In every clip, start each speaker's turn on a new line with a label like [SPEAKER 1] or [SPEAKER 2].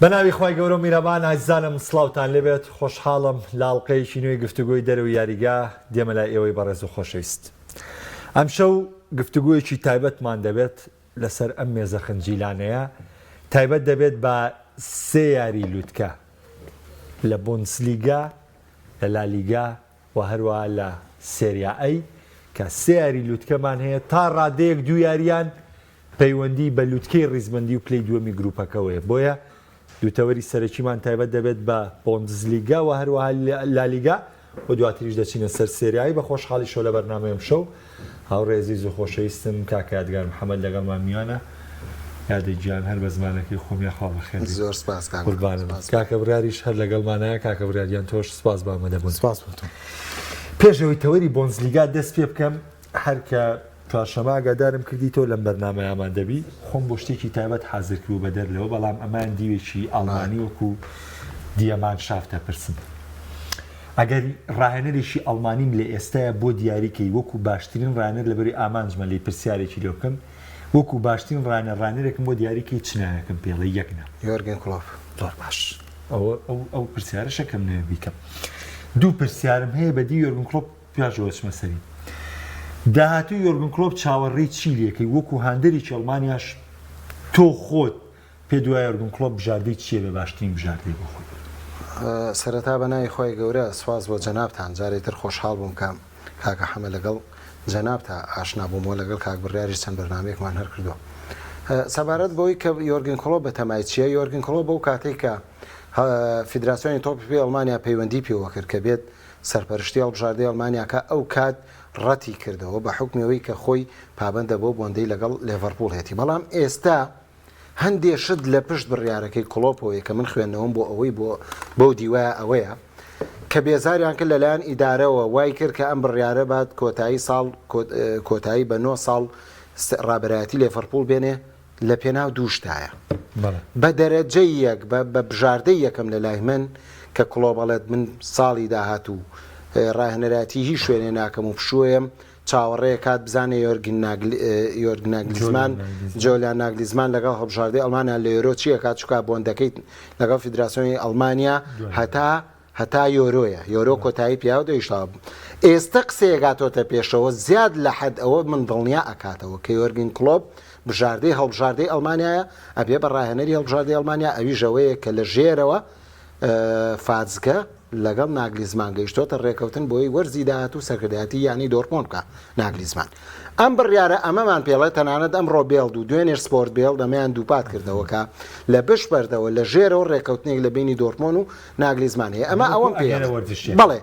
[SPEAKER 1] بەناوی خی گەورە و میرەبان ئازانم سڵاوتان لێبێت خۆشحاڵم لاڵقەیەکی نوێی گفتوگوی دەرەوە یاریگا دێمە لای ئێوەی بەڕێز و خۆشەویست. ئەم شەو گفتوگویەکی تایبەتمان دەبێت لەسەر ئەم مێزە خنجیلانەیە تایبەت دەبێت بە سێ یاری لووتکە لە بوندسلیگا لە لالیگا و هەروە لە سێریا ئەی کە سێ یاری لووتکەمان هەیە تا ڕادەیەک دوو یاریان پەیوەندی بە لووتکەی ڕیزبەندی و پلەی دووەمی گروپەکەوەیە بۆیە دووتەوەری سەرەکیمان تایبەت دەبێت بە بوندسلیگا و هەروەها لالیگا و دواتریش دەچینە سەر سێریایی بە خۆشحاڵی شۆ لە بەرنامەیەم شەو هاوڕێزی زۆر خۆشەویستم کاکە یادگار محەممەد لەگەڵمان میوانە یادی گیان هەر بە زمانەکەی خۆمی خاڵ بەخێر
[SPEAKER 2] زۆر سپاس
[SPEAKER 1] کاکە براریش هەر لەگەڵمانەیە کاکە براریان تۆش سپاس بامە دەبوون سپاس پێشەوەی تەوەری بوندسلیگا دەست پێ بکەم هەرکە چوارشەمە ئاگادارم کردی تۆ لەم بەرنامەیەمان دەبی خۆم بۆ شتێکی تایبەت حازر کرد و بە دەرلەوە بەڵام ئەمان دیوێکی ئەڵمانی وەکو دیەمان شافتە پرسم ئەگەر ڕاهێنەرێکی ئەڵمانیم لە ئێستاە بۆ دیاریکەی وەکو باشترین ڕانەر لەبەری ئامانجمە لی پرسیارێکی لێ بکەم وەکو باشترین ڕانەرێکم بۆ دیاریکەی چنایەکەم پێڵە یەکنە
[SPEAKER 2] یۆرگن کلۆپ
[SPEAKER 1] زۆر باش ئەو پرسیارەشەکەم نوێ بیکەم دوو پرسیارم هەیە بەدی یۆرگن کلۆپ پیاژەوەچمە سەری داهاتوو یۆرگن کلۆپ چاوەڕێی چی لێکەی وەکو هاندەرێکی ئەڵمانیاش تۆ خۆت پێ دوای یۆرگن کلۆپ بژاردەی چییە بە باشترین بژاردەی بۆ خۆت
[SPEAKER 2] سەرەتا بەناوی خۆی گەورە سواز بۆ جەنابتان جارێتر خۆشحاڵ بووم کام کاکە حەمە لەگەڵ جەنابتا ئاشنا بوومەوە لەگەڵ کاک بڕیاری چەند بەرنامەیەکمان هەر کردووە سەبارەت بەوەی کە یۆرگن کلۆپ بە تەمای چییە یۆرگن کلۆپ بەو کاتێک کە فیدراسیۆنی تۆپی ئەڵمانیا پەیوەندی پێوە کرد کە بێت سەرپەرشتی هەڵبژاردەی ئەڵمانیا کە ئەو کات ڕەتی کردەوە بە حکمەوەی کە خۆی پابندە بۆ بۆندەی لەگەڵ لێڤەرپوڵ هێتی بەڵام ئێستا هەندێک شت لە پشت بڕیارەکەی کلۆپەوەی کە من خوێندنەوەم بۆ ئەوەی بۆ دیوایە ئەوەیە کە بێزاریان کرد لەلایەن ئیدارەوە وای کرد کە ئەم بڕیارە بات کۆتایی بە 9 ساڵ ڕابەرایەتی لێڤەرپوڵ بێنێ لە پێناو دووشتایە بە دەرەجەی یەک بە بژاردەی یەکەم لە لای من کە کلۆبەڵێت من ساڵی داهاتوو ڕاهێنەراتی هیچ شوێنێ ناکەم و پشووەم چاوەڕێ کات بزانێ یۆرگناگلیزمان جۆلیان ناگلیزمان لەگەڵ هەڵبژاردەی ئەڵمانیا لە یۆرۆ چییە کات چووکە بۆندەکەیت لەگەڵ فیدراسیۆنی ئەڵمانیا هەتا یۆرۆیە یۆرۆ کۆتایی پیاوە دەیشتا ئێستا قسەیەگاتۆتە پێشەوە زیاد لە حەد ئەوە من دڵنیا ئەکاتەوە کە یۆرگن کلۆپ بژاردەی هەڵبژاردەی ئەڵمانیایە ئەبێ بە ڕاهێنەری هەڵبژاردەی ئەڵمانیا ئەوی ژەوەیە کە لە ژێرەوە فازگە لەگەڵ ناگلیزمان گەیشتۆتە ڕێکەوتن بۆی وەرزی داهاتوو سەرکردایەتی یانی دۆرپۆن بکە ناگلیزمان ئەم بڕیارە ئەمەمان پێڵێت تەنانەت ئەمڕۆ بێڵد و دوێنێر سپۆرت بێڵ دەمەیان دووپات کردەوە کە لە بەش بەردەوە لە ژێرەوە ڕێکەوتنێک لە بینی دۆرپۆن و ناگلیزمان هەیە ئەمە ئەوەم بڵێ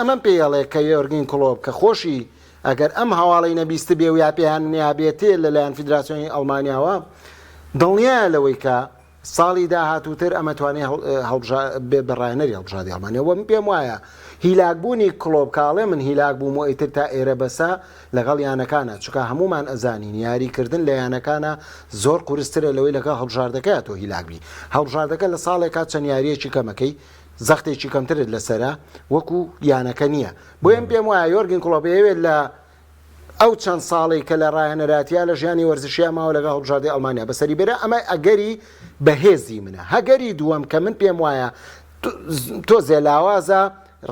[SPEAKER 2] ئەمەم پێڵێ کە یۆرگن کلۆپ کە خۆشی ئەگەر ئەم هەواڵی نەبیست بێ و یا پێیان نیابێتێ لەلایەن فیدراسیۆنی ئەڵمانیاوە دڵنیایە لەوەی کە ساڵی داهاتووتر ئەمە توانێت بێت بە ڕاهێنەری هەڵبژاردەی ئەڵمانیەوە من پێم وایە هیلاکبوونی کلۆپ کاڵێ من هیلاک بووم و ئیتر تا ئێرە بەسا لەگەڵ یانەکانە چونکە هەمومان ئەزانین یاریکردن لە یانەکانە زۆر قورسترە لەوەی لەگەڵ هەڵبژاردەکەی تۆ هیلاکبی هەڵبژاردەکە لە ساڵێکات چەند یاریەکی کەمەکەی زەختێکی کەمترت لەسەرە وەکو یانەکە نییە بۆ ئەم پێم وایە یۆرگن کلۆپ ئەوێت لە ئەو چەند ساڵی کە لە ڕاهێنەراتیا لە ژیانی وەرزشیە ماوە لەگەڵ هەڵبژاردەی ئەڵمانیا بەسەری بێرە ئەمە ئەگەری بەهێزی منە هەگەری دووەم کە من پێم وایە تۆ زێلاوازە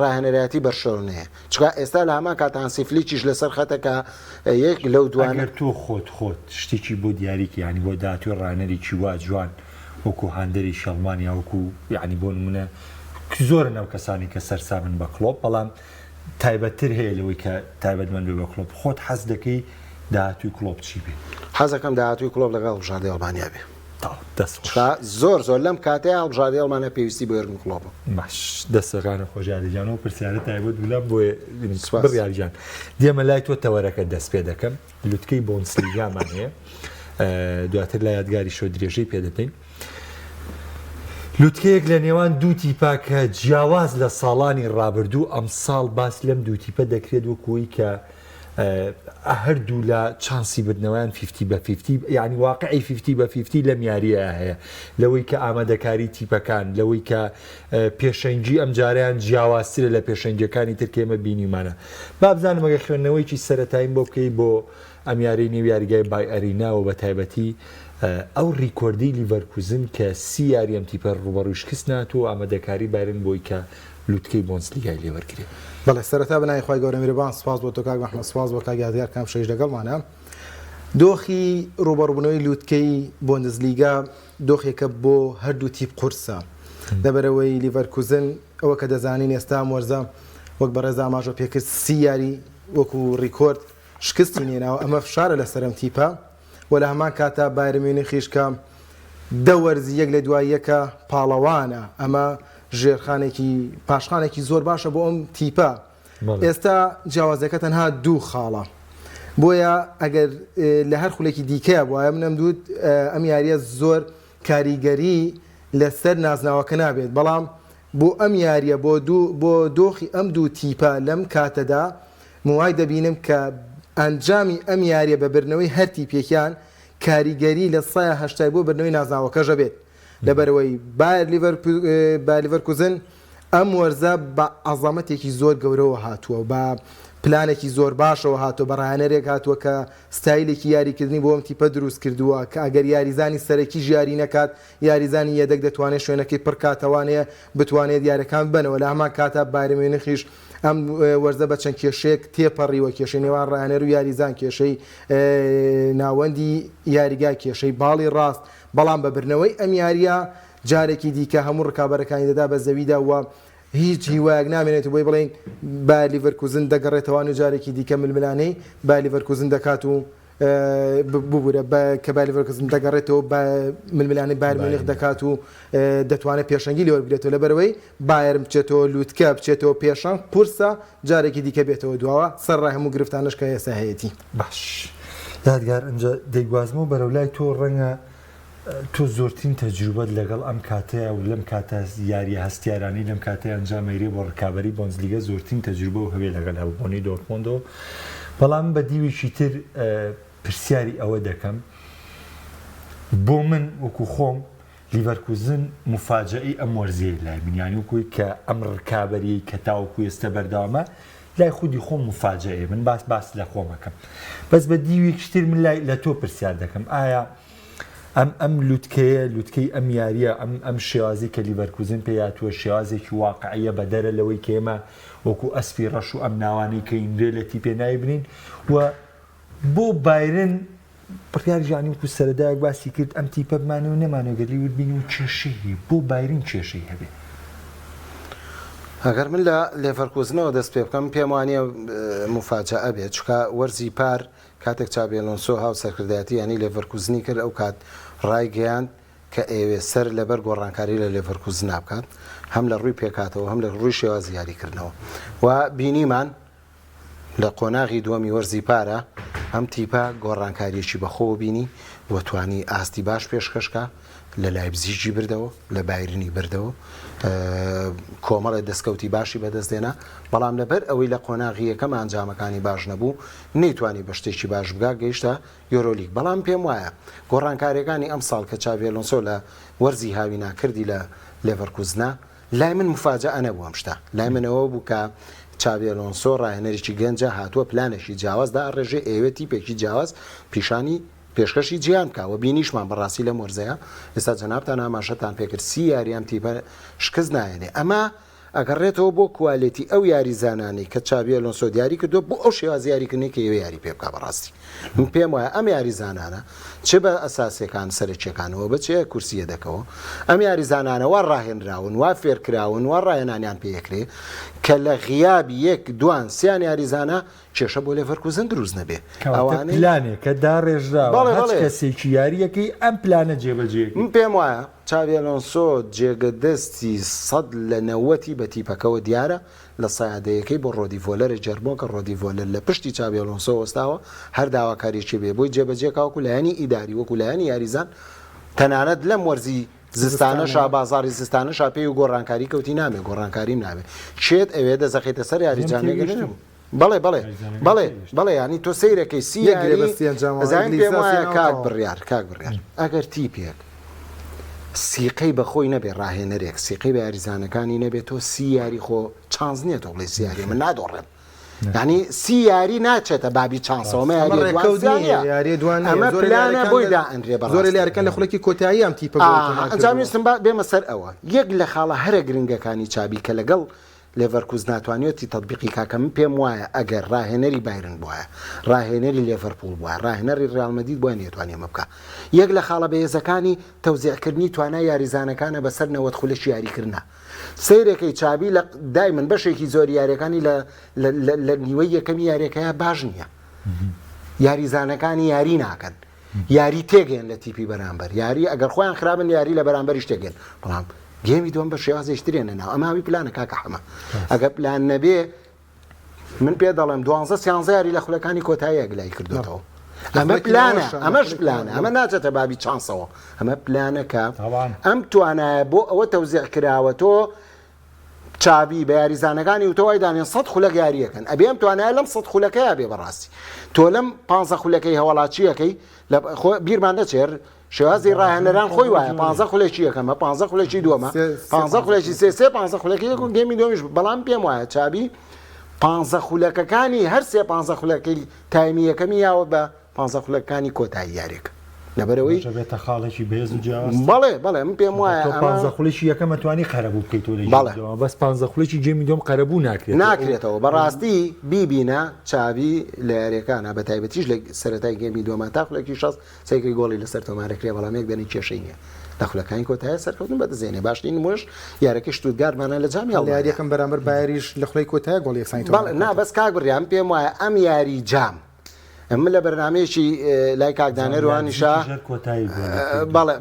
[SPEAKER 2] ڕاهێنەراتی بەرشەڵونەیە چکە ئێستا لە هەمان کات هانسیفلیکیش لەسەر خەتەکە یەک لەو دوانە
[SPEAKER 1] تۆ خۆت شتێکی بۆ دیاریکە ینی بۆ داهاتوی ڕاهێنەرێکی وا جوان وەکو هاندەری شەڵمانیا وەکو یعنی بۆ نمونە زۆرن ئەو کەسانی کە سەرسامن بە کلۆپ بەڵام تایبەتتر هەیە لەوەی کە تایبەتمەند بێ بە کلۆپ خۆت حەز دەکەی داهاتوی کلۆپ چی بێ
[SPEAKER 2] حەزەکەم داهاتوی کلۆپ لەگەڵ هەڵبژاردەی ئەڵمانیا بێ زۆر لەم کاتەیە هەڵبژاردەی ئەڵمانیا پێویستی بۆ یۆرگن کلۆپە
[SPEAKER 1] باش دەستەکانە خۆشیاریجانەوە پرسیارە تایبەت وولام بۆ بڕیاریجان دێمە لای تۆ تەوەرەکە دەست پێ دەکەم لووتکەی بوندسلیگامان هەیە دواتر لای یادگاری شۆ درێژەی پێ دەپەین لووتکەیەک لە نێوان دوو تیپا کە جیاواز لە ساڵانی ڕابردوو ئەم ساڵ باس لەم دوو تیپە دەکرێت وەکوی کە هەردوو لە چانسی بردنەوەیان 50/50 یعنی واقعی 50/50 لەم یاریە هەیە لەوەی کە ئامادەکاری تیپەکان لەوەی کە پێشەنگی ئەم جاریان جیاوازترە لە پێشەنگەکانی ترکێمە بینیمانە بابزانم ئەگە خوێندنەوەیکی سەرەتاییم بۆ بکەی بۆ ئەم یاری نێو یاریگای بای ئەریناوە بە تایبەتی ئەو ڕیکۆردی لیڤەرکوزن کە سی یاری ئەم تیپە ڕوبەڕووی شکست ناتوە ئامادەکاری بارن بۆی کە لوتکەی بۆنسلیگای لێوەرگرێت.
[SPEAKER 3] بەڵێ سەرەتا بنای خۆی گەورە میرەبان سپاس بۆ تۆ کاک مەحمەد سپاس بۆ کاک یادگار کام شەیش لەگەڵمانە. دۆخی ڕوبەڕووبوونەوەی لوتکەی بۆندزلیگا دۆخێکە بۆ هەردوو تیپ قورسە لەبەرەوەی لیڤەرکوزن ئەوە کە دەزانین ئێستا وەرزە وەک بەڕێزا ئاماژە پێکرد سی یاری وەکو ڕیکۆرد شکستی نێناوە ئەمە فشارە لەسەرم تیپە و لە هەمان کاتا بایر میونخیش کە دە وەرزی یەک لە دوای یەکە پاڵەوانە ئەمە ژێرخانێکی پاشخانێکی زۆر باشە بۆ ئەم تیپە. ئێستا جیاوازەکە تەنها دوو خاڵە بۆیە ئەگەر لە هەر خولێکی دیکەیە وایە منەم دوود ئەم یاریە زۆر کاریگەری لەسەر نازناوەکە نابێت بەڵام بۆ ئەم یاریە بۆ دۆخی ئەم دوو تیپە لەم کاتەدا موای دەبینم کە ئەنجامی ئەم یاریە بە برنەوەی هەر تیپێکیان کاریگەری لە 180 بۆ برنەوەی نازناوەکەژە بێت لەبەرەوەی بایر لیڤەرکوزن ئەم وەرزە بە عەزەمەتێکی زۆر گەورەوە هاتووە بە پلانێکی زۆر باشەوە هاتووە بە ڕاهێنەرێک هاتووە کە ستایلێکی یاریکردنی بۆ ئەم تیپە دروست کردووە کە ئەگەر یاریزانی سەرەکی ژیاری نەکات یاریزانی یەدەک دەتوانێت شوێنەکەی پڕ کاتەوانەیە بتوانێت دیارەکان بنەوە لە هەمان کاتا بایر میونخیش ئەم وەرزە بە چەند کێشەیەک تێپەڕیوە کێشەی نێوان ڕاهێنەر و یاریزان کێشەی ناوەندی یاریگا کێشەی باڵی ڕاست بەڵام بە برنەوەی ئەم یاریە جارێکی دیکە هەموو ڕکابەرەکانی دەدا بە زەویدا وە هیچ هیوایەک نامێنێت بۆی بڵێن با لیڤەرکوزن دەگەڕێتەوە و جارێکی دیکە ململانەی با لیڤەرکوزن دەکات و ببوورە کە با لیڤەرکوزن دەگەڕێتەوە بە ململانەی بایر میونخ دەکات و دەتوانێت پێشەنگی لێوەربگرێتەوە لەبەرەوەی بایر بچێتەوە لوتکە بچێتەوە پێشەنگ پورسە جارێکی دیکە بێتەوە دواوە سەرڕای هەموو گرفتانش کە ئێستا هەیەی.
[SPEAKER 1] باش دادگار ئەنجا دەیگوازمەوە بەرەو لای تۆ ڕەنگە تۆ زۆرترین تەجروبەت لەگەڵ ئەم کاتەیە و لەم کاتە یاریە هەستیارانی لەم کاتەیە ئەنجامەیری بۆ ڕکابەری بۆنزلیگە زۆرترین تەجروبە و هەبێ لەگەڵ هەبوونی دۆرتمۆندەوە بەڵام بە دیوێکی تر پرسیاری ئەوە دەکەم بۆ من وەکو خۆم لیڤەرکوزن مفاجئی ئەم وەرزەیە لای من یانی وەکوی کە ئەم ڕکابەری کە تاوەکو ئێستا بەردەوامە لای خودی خۆم مفاجئەیە من باس لە خۆمەکەم بەس بە دیوێکی تر من لای لە تۆ پرسیار دەکەم ئایا ئەم لوتکەی ئەم یاریە ئەم شێوازی کە لیڤەرکوزن پێیاتوە شێوازێکی واقعیە بە دەرە لەوەی کە ئێمە وەکو ئەسپی ڕەش و ئەم ناوانەی کە ئینرێ لە تیپێ نایبنین و بۆ بایرن بڕیارژانی وەکو سەرەدایەک باسی کرد ئەم تیپە بمانە و نەمانەگەلی وبین و کێشەی بۆ بایرن کێشەی هەبێ.
[SPEAKER 2] ئەگەر من لە لیڤەرکوزنەوە دەست پێ بکەم پێم وانە مفاجئە بێت چکە وەرزی پار کاتێک چابی ئەلۆنسۆ هاو سەرکردایەتی ینی لیڤەرکوزنی کرد ئەو کات ڕایگەیاند کە ئێوێ سەر لەبەر گۆڕانکاری لە لیڤەرکوزن نابکات هەم لە ڕووی پێکاتەوە هەم لە ڕووی شێوازی یاریکردنەوە و بینیمان لە قۆناغی دووەمی وەرزی پارە ئەم تیپە گۆڕانکاریەکی بەخۆ بینی وەتوانی ئاستی باش پێشکەشکە لە لایپزیگی بردەوە لە بایرنی بردەوە کۆمەڵی دەستکەوتی باشی بەدەستێنا بەڵام لەبەر ئەوەی لە قۆناغی یەکەم ئەنجامەکانی باش نەبوو نەیتوانی بە شتێکی باش بگا گەیشتە یۆرۆلیگ بەڵام پێم وایە گۆڕانکاریەکانی ئەم ساڵ کە چابی ئەلۆنسۆ لە وەرزی هاوینا کردی لە لیڤەرکوزنە لای من مفاجئە نەبوو ئەم شتە لای منەوە بوو کە چابی ئەلۆنسۆ ڕاهێنەرێکی گەنجە هاتووە پلانێکی جیاوازدا ڕێژێ ئێوە تیپێکی جیاواز پیشانی پێشکەشی جیان بکەوە بینیشمان بەڕاستی لە مۆرزەیە ئێستا جەنابتان ئاماژەتان پێکرد سی یاریان تیپە شکست نایێنێ ئەمە ئەگەڕێتەوە بۆ کوالێتی ئەو یاریزانانی کە چابی ئەلۆنسۆ دیاری کردو بۆ ئەو شێواز یاریکردنی کە ئێوە یاری پێ بکە بەڕاستی من پێم وایە ئەم یاریزانانە چ بە ئەساسیەکان سەرچیەکانەوە بچێ کورسیە دەکەوە ئەم یاریزانانە وا ڕاهێنراون وا فێرکراون وا ڕاهێنانیان پێیەکرێ کە لە غیابی یەک دوان سیان یاریزانە کێشە بۆ لیڤەرکوزن دروست نەبێ
[SPEAKER 1] ئەوانەی پلانێک کە داڕێژراوە هەچ کەسێکی یاریەکەی ئەم پلانە جێبەجێ
[SPEAKER 2] من پێم وایە چابی ئەلۆنسۆ جێگەدەستی 100% بە تیپەکەەوە دیارە لە سایادەیەکەی بۆ ڕۆدیڤۆلەرە جەربۆ کە ڕۆدیڤۆلەر لە پشتی چابی ئەلۆنسۆ وەستاوە هەر داواکاریی بێ بۆی جێبەجێکاوەکو لایەنی ئیداری وەکو لایەنی یاریزان تەنانەت لەم وەرزی زستانە بازاری زستانە شاپێ و گۆڕانکاری کەوتی نامێ گۆڕانکاریم نابێت چێت ئەوێ دەزەخێتە سەر یاریجانێک بەڵێ ینی تۆ سەیرەکەی سیزانین پێم وایە کاک بڕیار ئەگەر تیپێک سیقەی بەخۆی نەبێ ڕاهێنەرێک سیقەی بە یاریزانەکانی نەبێت تۆ سی یاری خۆ چانز نییە تۆ بڵێ سیاری من نادۆڕێم یعنی سی یاری ناچێتە بابی چانسەوەمە
[SPEAKER 3] یاری دوان
[SPEAKER 2] ئەمە پلانە بۆی دائەنرێ بەڕاستی
[SPEAKER 3] زۆر لیارەکان لە خوڵێکی کۆتایی ئەم تیپە
[SPEAKER 2] ئەنجامیستم بێمە سەر ئەوە یەک لە خاڵە هەرە گرنگەکانی چابی کە لەگەڵ لێڤەرکوز ناتوانێتی تەطبیقی کاکە من پێم وایە ئەگەر ڕاهێنەری بایرن بواە ڕاهێنەری لێڤەرپول بووە ڕاهێنەری ڕیال مەدرید بۆ نێتوانێ مە بکە یەک لە خاڵە بەهێزەکانی تەوزیعکردنی توانای یاریزانەکانە بەسەر نەوەت خولەشی یاریکردنە سیرێکی چابی لە دایمن بەشێکی زۆری یاریەکانی لە نیوەی یەکەمی یاریەکەیە باش نییە یاریزانەکانی یاری ناکەن یاری تێگەن لە تیپی بەرامبەر یاری ئەگەر خۆیان خراپن یاری لە بەرامبەریش تێگەن بەڵام گێمی دوم بە شێوازێشترێنە ناو ئەماوی پلانە کاکە حەمە ئەگە پلان نەبێ من پێ دەڵێم 12 یاری لە خولەکانی کۆتاییە گلای کردوێتەوە ئەمە پلانە ئەمەش پلانە ئەمە ناچێتە بابی چانسەوە ئەمە پلانەکە ئەم توانایە بۆ ئەوە تەوزیع کراوە تۆ چابی بە یاریزانەکانی وتەوەی دانێن 100 خولەک یاریەکەن ئەبێ ئەم توانایە لەم 100 خولەکەیە بێ بەڕاستی تۆ لەم 15 خولەکەی هەوڵاتچیەکەی بیرمان نەچێر شێوازی ڕاهێنەران خۆی وایە 15 خولێکی یەکەمە 15 خولێکی دووەمە 15 خولێکی سێ 15 خولەکی یەکم گێمی دومیش بەڵام پێم وایە چابی 15 خولەکەکانی هەر سێ 15 خولەکەی تایمی یەکەمی یاوە بە 15 خولەکانی کۆتایی یاریەکە لەبەرەوەی
[SPEAKER 1] بێتە خاڵێکی بێز و جیاواز
[SPEAKER 2] بەڵێ من پێم وایە
[SPEAKER 1] 15 خولێکی یەکەمە توانی قەرەبوو بکەیتەوە بەس 15 خولێکی گێمی دوم قەرەبوو
[SPEAKER 2] ناکرێتەوە بەڕاستی بیبینە چاوی لە یاریەکانە بە تایبەتیش لە سەرەتای گێمی دووەمە تا خولێکی 6 سەیکەی گۆڵی لەسەر تۆمارەکرێ بەڵامێک دەنی کێشەی نییە لە خولەکانی کۆتایە سەرکەوتن بەدەزێنێ باشترین نمونەش یارەکەی شتوتگارتمانە لە جامی
[SPEAKER 3] یاریەکەم بەرامبەر بایریش لە خوڵی کۆتایە گۆڵی یەکسانی
[SPEAKER 2] نا بەس کاک بڕیان پێم وایە ئەم یاری جام من لە بەرنامەیەکی لای کاکدانەر وانیشا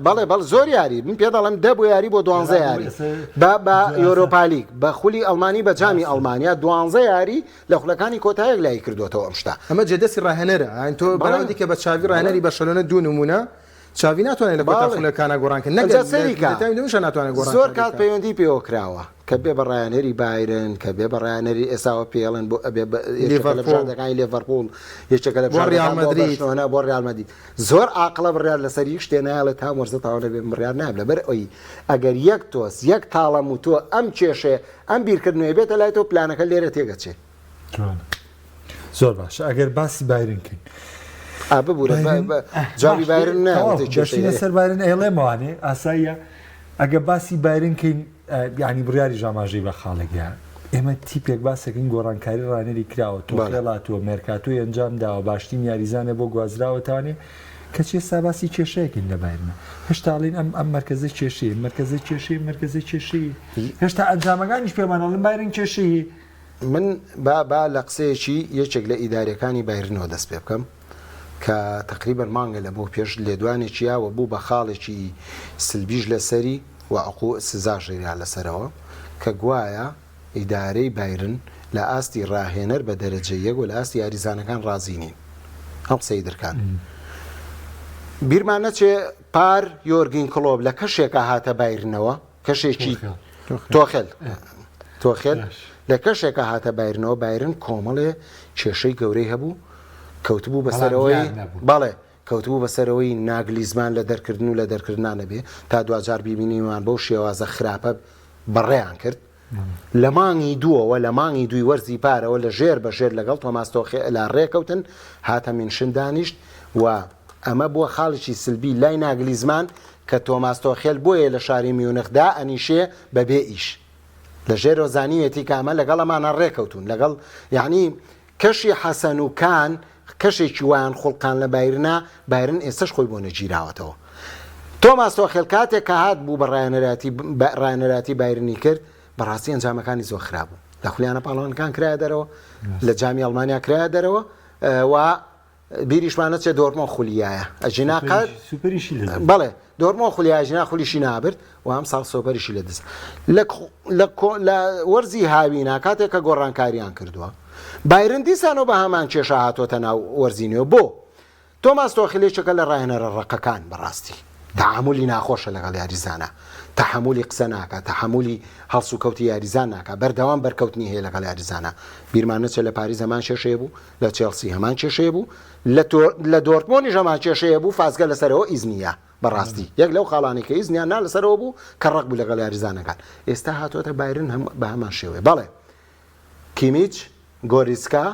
[SPEAKER 2] بەڵێ زۆر یاری من پێ دەڵێم دە بۆ یاری بۆ 12 یاری بە یۆرۆپالیگ بە خولی ئەڵمانی بە جامی ئەڵمانیا 12 یاری لە خولەکانی کۆتایەک لای کردوێتەوە ئەم شتا
[SPEAKER 3] ئەمە جێدەسی ڕاهێنەرە ئەین تۆ بەڵاندی کە بە چاوی ڕاهێنەری بەرشەلۆنە دوو نمونە چاوی ناتوانێت لە خولەکانە گۆڕانکە ناتوانێت گۆڕان
[SPEAKER 2] زۆر کات پەیوەندی پێوە کراوە کە بێ بە ڕایەنەری بایرن کە بێ بە ڕایەنەری ئێساوە پێڵن بۆ لێڤەرپۆڵەکانی لێڤەرپۆڵ یەکێکە لە
[SPEAKER 3] ڕیال مەدرید
[SPEAKER 2] بۆ ڕیال مەدرید زۆر عاقڵە بڕیار لەسەری شتێنایڵێت تا وەرزە تاوە لە بێ بڕیار ناب لەبەر ئەوی ئەگەر یەک تۆس یەک تاڵەم و تۆ ئەم کێشێ ئەم بیرکردنوێ بێتە لای تۆ پلانەکە لێرە تێگەچێت
[SPEAKER 1] زۆر باش ئەگەر باسی بایرنکەین
[SPEAKER 2] ببوورە جاوی بایرن
[SPEAKER 1] نەچینە سەر بایرن ئێڵێمەوانێ ئاساییە ئەگە باسی بایرنکەین یعنی بڕیاری ژاماژەی بە خاڵێکە ئێمە تیپێک باسەکەین گۆڕانکاری ڕانەری کراوە تۆ خێڵاتوە مێرکاتۆی ئەنجام داوە باشترین یاریزانە بۆ گوازراوەتوانێ کە چێستا باسی کێشەیەکین لە بایرنە هێشتاڵین ئەم مرکزە کێشەیە مرکزە کێشەی هێشتا ئەنجامەکانیش پێمانەڵم بایرن کێشەیە
[SPEAKER 2] من با لە قسەیەکی یەکێک لە ئیدارەکانی بایرنەوە دەست پێ بکەم کە تقریبا مانگە لە بۆ پێش لێدوانێکی یاوە بوو بە خاڵێکی سلبیش لەسەری و عقوق سزاژێرا لەسەرەوە کە گوایە ئیدارەی بایرن لە ئاستی ڕاهێنەر بە دەرەجە یەک و لە ئاستی یاریزانەکان ڕازینین ئەم قسەی دەرکان بیرمان نەچێ پار یۆرگین کڵۆب لە کەشێکە هاتە بایرنەوە کەشێکی تۆخێل لە کەشێکە هاتە بایرنەوە بایرن کۆمەڵێ کێشەی گەورەی هەبوو کەوتبوو بەسەرەوەی بەڵێ کەوتبوو بەسەرەوەی ناگلیزمان لە دەرکردن و لە دەرکردانە بێ تا دوجار ببینیمان بەو شێوازە خراپە بەڕێیان کرد لە مانگی دووەوە لە مانگی دوی وەرزی پارەوە لە ژێر بە ژێر لەگەڵ تۆماستۆخێ لە ڕێکەوتن هاتە منشن دانیشت و ئەمە بووە خاڵێکی سلبی لای ناگلیزمان کە تۆماستۆخێل بۆیە لە شاری میونخدا ئەنیشێ بەبێ ئیش لە ژێر وەزانیوێتی کامە لەگەڵ ئەمانە ڕێکەوتون لەگەڵ یعنی کەشی حەسەن و کان کەشێکی وایان خوڵقان لە بایرن ئێستش خۆی بۆ نەگیراوەتەوە تۆماستۆخێل کاتێک کە هات بوو بە ڕایەنەراتی بایرنی کرد بەڕاستی ئەنجامەکانی زۆر خراپ بوو لە خولیانە پاڵەوانەکان کرایە دەرەوە لە جامی ئەڵمانیا کرایە دەرەوە و بیریشمانە چێ دۆرمۆ خولیایە ئەژیناقات بەڵێ دۆرمۆ خولیای ژنا خولیشی نابرد و ئەم ساڵ سۆپەریشی لە دەست لە وەرزی هاوینا کاتێک کە گۆڕانکاریان کردووە بایرن دیسانەوە بە هەمان کێشە هاتۆتە ناو وەرزینەوە بۆ تۆماستۆخێلێکەکە لە ڕاهێنەرە ڕقەکان بەڕاستی تەحملی ناخۆشە لەگەڵ یاریزانە تەحملی قسە ناکە تەحملی هەڵس و کەوتی یاریزان ناکە بەردەوام بەرکەوتنی هەیە لەگەڵ یاریزانە بیرمان نەچێت لە پاریز هەمان کێشەیە بوو لە چێلسی هەمان کێشەیە بوو لە دۆرتمۆنیش هەمان کێشەیە بوو فازگە لەسەرەوە ئیزنیە بەڕاستی یەک لەو خاڵانی کە ئیزنیان نا لەسەرەوە بوو کە ڕق بوو لەگەڵ یاریزانەکان ئێستا هاتوۆتە بایرن بە هەمان شێوەیە بەڵێ کیمیچ گۆریسکا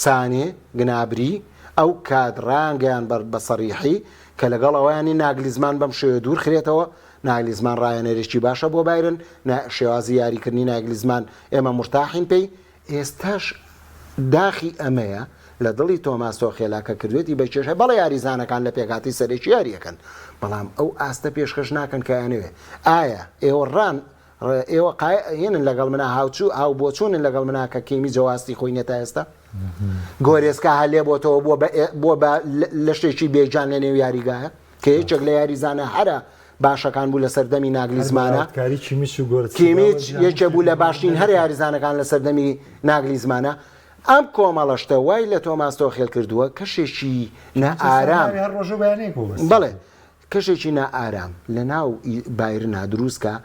[SPEAKER 2] سانێ گنابری ئەو کادڕانگەیان بە سەریحی کە لەگەڵ ئەویانی ناگلیزمان بەم شێوە دوور خرێتەوە ناگلیزمان ڕایەنێرێکی باشە بۆ بایرن شێوازی یاریکردنی ناگلیزمان ئێمە مرتاحین پێی ئێستاش داخی ئەمەیە لە دڵی تۆماس تۆخێلاکە کردوێتی بە کێشە بەڵێ یاریزانەکان لە پێکاتی سەرێکی یاریەکەن بەڵام ئەو ئاستە پێشکەش ناکەن کە یانوێ ئایا ئێوە هێنن لەگەڵ منە هاوچوو ئاو بۆچوونن لەگەڵ مناکە کیمی جواستی خۆی نێتا ئێستا گۆرێسکە هەلێ بۆتەوە بۆ لە شتێکی بێجان لە نێو یاریگایە کە هیچێک لە یاریزانە هەرە باشەکان بوو لە سەردەمی ناگلیزمانە کیمیچ یەکێ بوو لە باشترین هەر یاریزانەکان لە سەردەمی ناگلیزمانە ئەم کۆمەڵەشتە وای لە تۆماس تۆخێل کردووە کەشێکی نەئارام بەڵێ کەشێکی نەئارام لە ناو بایرنا دروستکە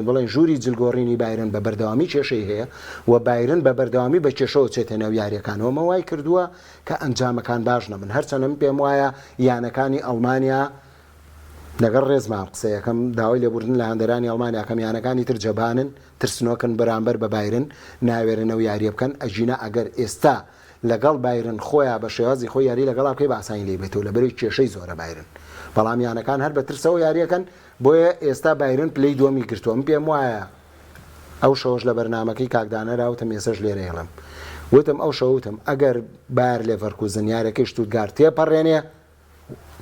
[SPEAKER 2] بڵێن ژووری جلگۆڕینی بایرن بە بەردەوامی کێشەی هەیە و بایرن بە بەردەوامی بە کێشەوە چێتە ناو یاریەکانەوە مەوای کردووە کە ئەنجامەکان باش نەبن هەرچەندم پێم وایە یانەکانی ئەڵمانیا لەگەڵ ڕێزمان قسەیەکەم داوای لێبوردن لە هەندەرانی ئەڵمانیاکەم یانەکانی تر جەبانن ترسنۆکن بەرامبەر بە بایرن ناوێرنەوە یاریە بکەن ئەژینە ئەگەر ئێستا لەگەڵ بایرن خۆیان بە شێوازی خۆی یاری لەگەڵ بکەی بە ئاسانی لێ بێتەوە لە بەرەوەی کێشەی زۆرە بایرن بەڵام یانەکان هەر بە ترسەوە یاریەکەن بۆیە ئێستا بایرن پلەی دووەمی گرتووە من پێم وایە ئەو شەوەش لە بەرنامەکەی کاکدانەراوتم ێسەش لێرە هێڵم وتم ئەو شەوتم ئەگەر بایر لێڤەرکوزن یارەکەی شتوتگارت تێپەڕێنێ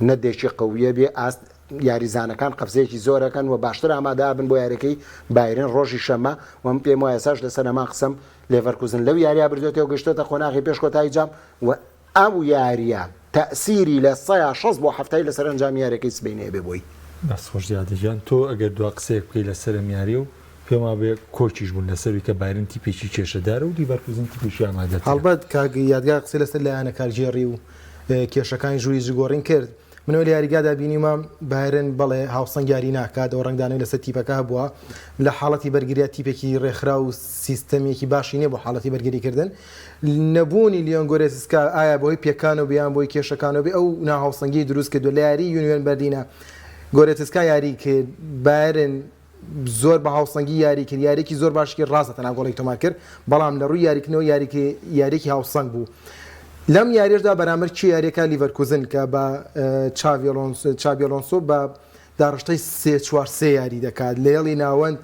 [SPEAKER 2] نەدێکی قویە بێ ئاست یاریزانەکان قەفزەیەکی زۆرەکەن و باشتر ئامادابن بۆ یارەکەی بایرن ڕۆژی شەمە و من پێم وایە ساش لەسەر ئەمان قسەم لێڤەرکوزن لەو یاریا بردوێتەوە گەشتۆتە خۆناغی پێش کۆتایی جام و ئەو یاریە تەسیری لە 160 بۆ هەفتەی لەسەر ئەنجام یارەکەی سبەینێ بێ بۆی
[SPEAKER 1] بەس خۆش دیادەژیان تۆ ئەگەر دو قسەیەک بکەی لەسەر میاری و پێما بێ کۆچیش بوون لەسەروی کە بایرن تیپێکی کێشەدارە و لیڤەرکوزن تیپێکی ئامادەت
[SPEAKER 3] هەڵبەت کاگی یادگار قسەی لەسەر لایەنە کارژێڕی و کێشەکانی ژووری جگۆڕین کرد منەوە لە یاریگادا بینیمە بایرن بەڵێ هاوسەنگیاری ناکات ئەو ڕنگدانەوەی لەسەر تیپەکە بووە لە حاڵەتی بەرگریە تیپێکی ڕێکخرا و سیستەمێکی باشی نییە بۆ حاڵەتی بەرگریکردن نەبوونی لیۆن گۆرێسکا ئایا بۆی پێکانەوە بیان بۆی کێشەکانەوە بێ ئەو ناهاوسەنگی دروست کردو لە یاری یونیۆن بەردینە گۆرێتسکا یاری کرد بایرن زۆر بە هاوسەنگی یاری کرد یاریکی زۆر باشی ڕاستە ناگۆڵی تۆمار کرد بەڵام لە ڕووی یاریکردنەوە یاریکی هاوسەنگ بوو لەم یاریشدا بەرامبەر چی یاریەکە لیڤەرکوزن کە بە چاڤی ئەلۆنسۆ بە داڕشتەی 3-4 یاری دەکات لێڵی ناوەند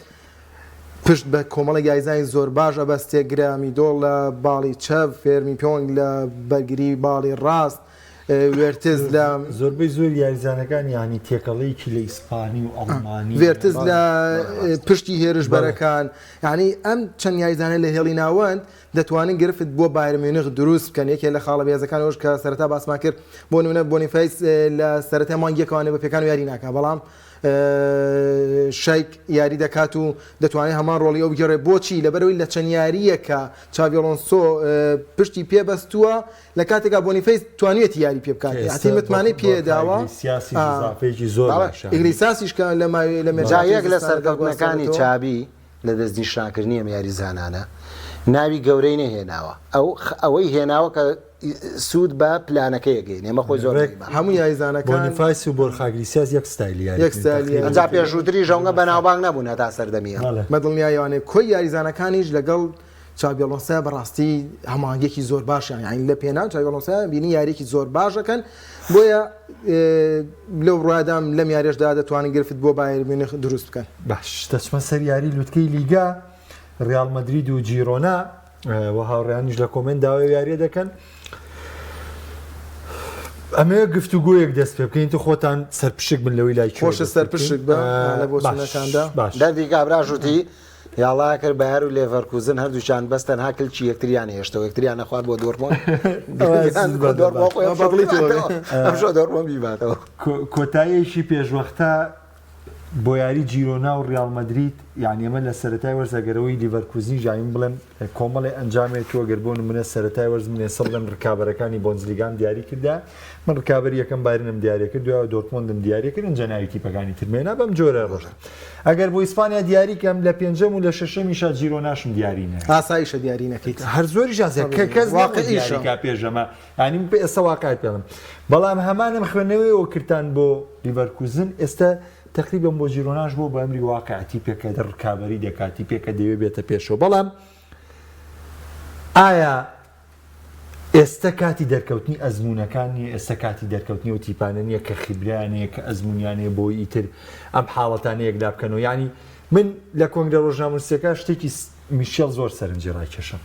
[SPEAKER 3] پشت بە کۆمەڵە یایزانی زۆر باش ئەبەستێ گرامی دۆڵ لە باڵی چەv فێرمی پۆنگ لە بەرگری باڵی ڕاست وێرتز لە
[SPEAKER 1] زۆربەی زۆر یاریزانەکان ینی تێکەڵەیەکی لە ئیسپانی و ئەڵمانی
[SPEAKER 3] وێرتز لە پشتی هێرش بەرەکان یعنی ئەم چەند یاریزانە لە هێڵی ناوەند دەتوانن گرفت بۆ بایر میونخ دروست بکەن یەکێ لە خاڵە بێزەکانەوەش کە سەرەتا باسمان کرد بۆ نمونە بۆنیفایس لە سەرەتا مانگیەکەوانێ بە پێکان و یاری ناکات بەڵام شایک یاری دەکات و دەتوانێت هەمان ڕۆڵی ئەو بگەڕێ بۆچی لەبەرەوەی لە چەند یاریەکە چاڤی ئەلۆنسۆ پشتی پێبەستووە لە کاتێکا بۆنیفایس توانێتی یاری پێ بکات هەتی متمانەی پێداوە ئیگلیساسیش کە لە
[SPEAKER 2] مێجایەک لە سەرکەوتنەکانی چابی لە دەستنیشانکردنی ئەم یاریزانانە ناوی گەورەی نەهێناوە ئەوەی هێناوە کە سوود بە پلانەکەی گەین ئێمە خۆی زۆر
[SPEAKER 3] هەموو یاریزانەکان
[SPEAKER 1] بۆنیفایس و بۆرخاگلیسیاس یەک ستایلی
[SPEAKER 2] ئەجا پێشووتری ژەوگە بەناوبانگ نەبوون هەتا سەردەمیە
[SPEAKER 3] مەدڵنیایوانێ کۆی یاریزانەکانیش لەگەڵ چاڤی ئەلۆنسۆ بەڕاستی هەماهنگێکی زۆر باشیان یعنی لە پێناو چاڤی ئەلۆنسۆ بینی یاریێکی زۆر باشەکەن بۆیە لەو ڕادام لەم یاریشدا دەتوانن گرفت بۆ بایر میونخ دروست بکەن
[SPEAKER 1] باش دەچمە سەر یاری لوتکەی لیگا ڕیال مەدرید و جیرۆنا و هاوڕێیانیش لە کۆمنت داوای یاریە دەکەن ئەمێ گفتوگویەک دەست پێ بکەین تو خۆتان سەرپشک بن لەوەی لای
[SPEAKER 3] خۆشە سەرپشک بە لە بۆچونەکاندا
[SPEAKER 2] دەردی کابراژوتی یاڵا کرد بەهار و لێڤەرکوزن هەردووچان بەستەن هاکلچی یەکتریان هێشتەوە یەکتریان نەخوات بۆ دۆرمۆن دۆرمۆن بیباتەوە
[SPEAKER 1] کۆتاییەکی پێشوەختە بۆ یاری جیرۆنا و ڕیال مەدرید یعنی ئەمە لە سەرەتای وەرزەگەرەوەی لیڤەرکوزنی ژاین بڵێن کۆمەڵی ئەنجامێکەوە گەربوون منە سەرەتای وەرز منێ سەڵدەن ڕکابەرەکانی بۆنزلیگان دیاری کردا من ڕکابەری یەکەم بایرنم دیارە کرد دوای دۆرتمۆندم دیاری کردن جەناوی تیپەکانی ترمێنا بەم جۆرە ڕۆژە ئەگەر بۆ ئیسپانیا دیاریکەم لە پێنجەم و لە شەشەمیشا جیرۆناشم دیارینە
[SPEAKER 3] ئاساییشە دیاری نەکەیت
[SPEAKER 1] هەر زۆری ژازێ کەس واقعیشە پێژەمە ینی ئێستا واقعیت پێڵم بەڵام هەمانم خوێندنەوەیەوە کردان بۆ لیڤەرکوزن ئێستا تقریبا بۆ جیرۆناش بۆ بە ئەمری واقعەتی پێکە ڕکابەری دەکاتی پێکە دەوێت بێتە پێشەوە بەڵام ئایا ئێستا کاتی دەرکەوتنی ئەزمونونەکانی ئێستا کاتی دەرکەوتنی و تیپانە نییە کە خیبرانەیە کە ئەزمونیانەیە بۆی ئیتر ئەم حاڵەتانەیەکدا بکەنەوە ینی من لە کۆنگرە ڕۆژنامەنووسیەکە شتێکی میشێل زۆر سەرنجی ڕاکێشم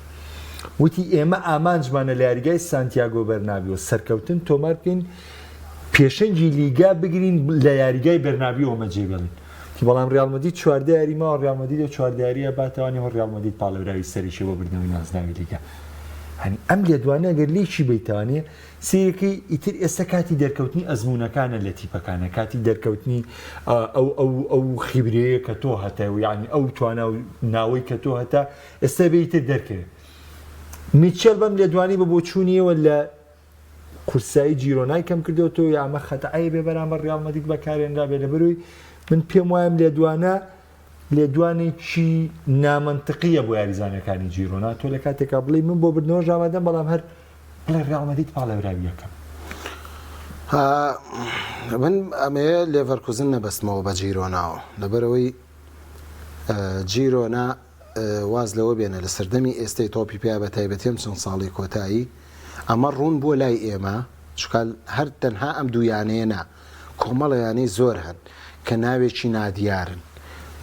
[SPEAKER 1] وتی ئێمە ئامانجمانە لە یاریگای سانتیاگۆ بەرنابیەوە سەرکەوتن تۆمار بکەین پێشەنگی لیگا بگرین لە یاریگای بەرنابیەوەمە جێبێڵین بەڵام ڕیالمەدید چواردە یاریما ڕیالمەدید و چواردەیاریە باتەوانی هۆ ڕیالمەدید پاڵەوراوی سەریشی بۆ بردنەوەی نازناوی لیگا هەنی ئەم لێدوانە ئەگەر لێکی بیتوانێ سیرەکەی ئیتر ئێستا کاتی دەرکەوتنی ئەزمونونەکانە لە تیپەکانە کاتی دەرکەوتنی ئەو خیبرەیە کە تۆ هەتە و یعنی ئەو توانە و ناوەی کە تۆ هەتا ئێستا بێتر دەرکەوێت میچێل بەم لێدوانی بە بۆچوونیەوە لە قورسایی جیرۆنای کەم کردەوە تۆ یامە خەتەعی بێ بەرامبەر ڕیالمەدید بەکارێنرا بێ لە بەروی من پێم وایە لێدوانێکی نامەنتقیە بۆ یاریزانەکانی جیرۆنا تۆ لە کاتێکا بڵێ من بۆ بردنەوە ژامادەم بەڵام هەر بڵێ ڕیالمەدید پاڵەوراوی یەکەم
[SPEAKER 2] من ئەمەیە لێڤەرکوزن نەبەستمەوە بە جیرۆناوە لەبەرەوەی جیرۆنا واز لەوە بێنە لە سەردەمی ئێستای تۆپی پیا بە تایبەتیم چەند ساڵی کۆتایی ئەمە ڕوون بۆ لای ئێمە چکال هەر تەنها ئەم دوویانەیەنا کۆمەڵەیانەی زۆر هەن کە ناوێکی نادیارن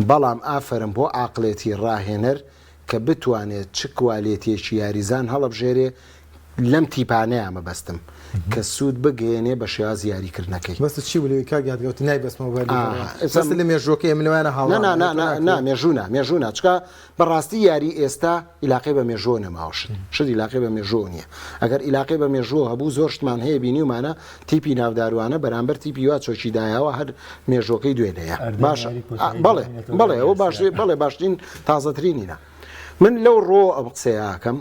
[SPEAKER 2] بەڵام ئافرم بۆ عاقلێتی ڕاهێنەر کە بتوانێت چ کوالێتێکی یاریزان هەڵەبژێرێ لەم تیپانەیە مەبەستم کە سوود بگەێنێ بە شێواز یاریکردنەکەی
[SPEAKER 3] بەست چی بڵێ کاگاتگەوتی نایبەستمەوە بەست لە مێژۆکەی ئەملوانە هاڵ
[SPEAKER 2] مێژوونە چکە بەڕاستی یاری ئێستا ئیلاقی بە مێژۆ نەماوەشت شت ئیلاقی بە مێژۆ نییە ئەگەر ئیلاقی بە مێژۆ هەبوو زۆر شتمان هەیە بینیومانە تیپی ناوداروانە بەرامبەر تیپی وا چۆکی دایاوە هەر مێژۆکەی دوێنەیە باشە بەڵێ ئەوە بەڵێ باشترین تازەترینینە من لەو ڕۆ ئەم قسەیەکەم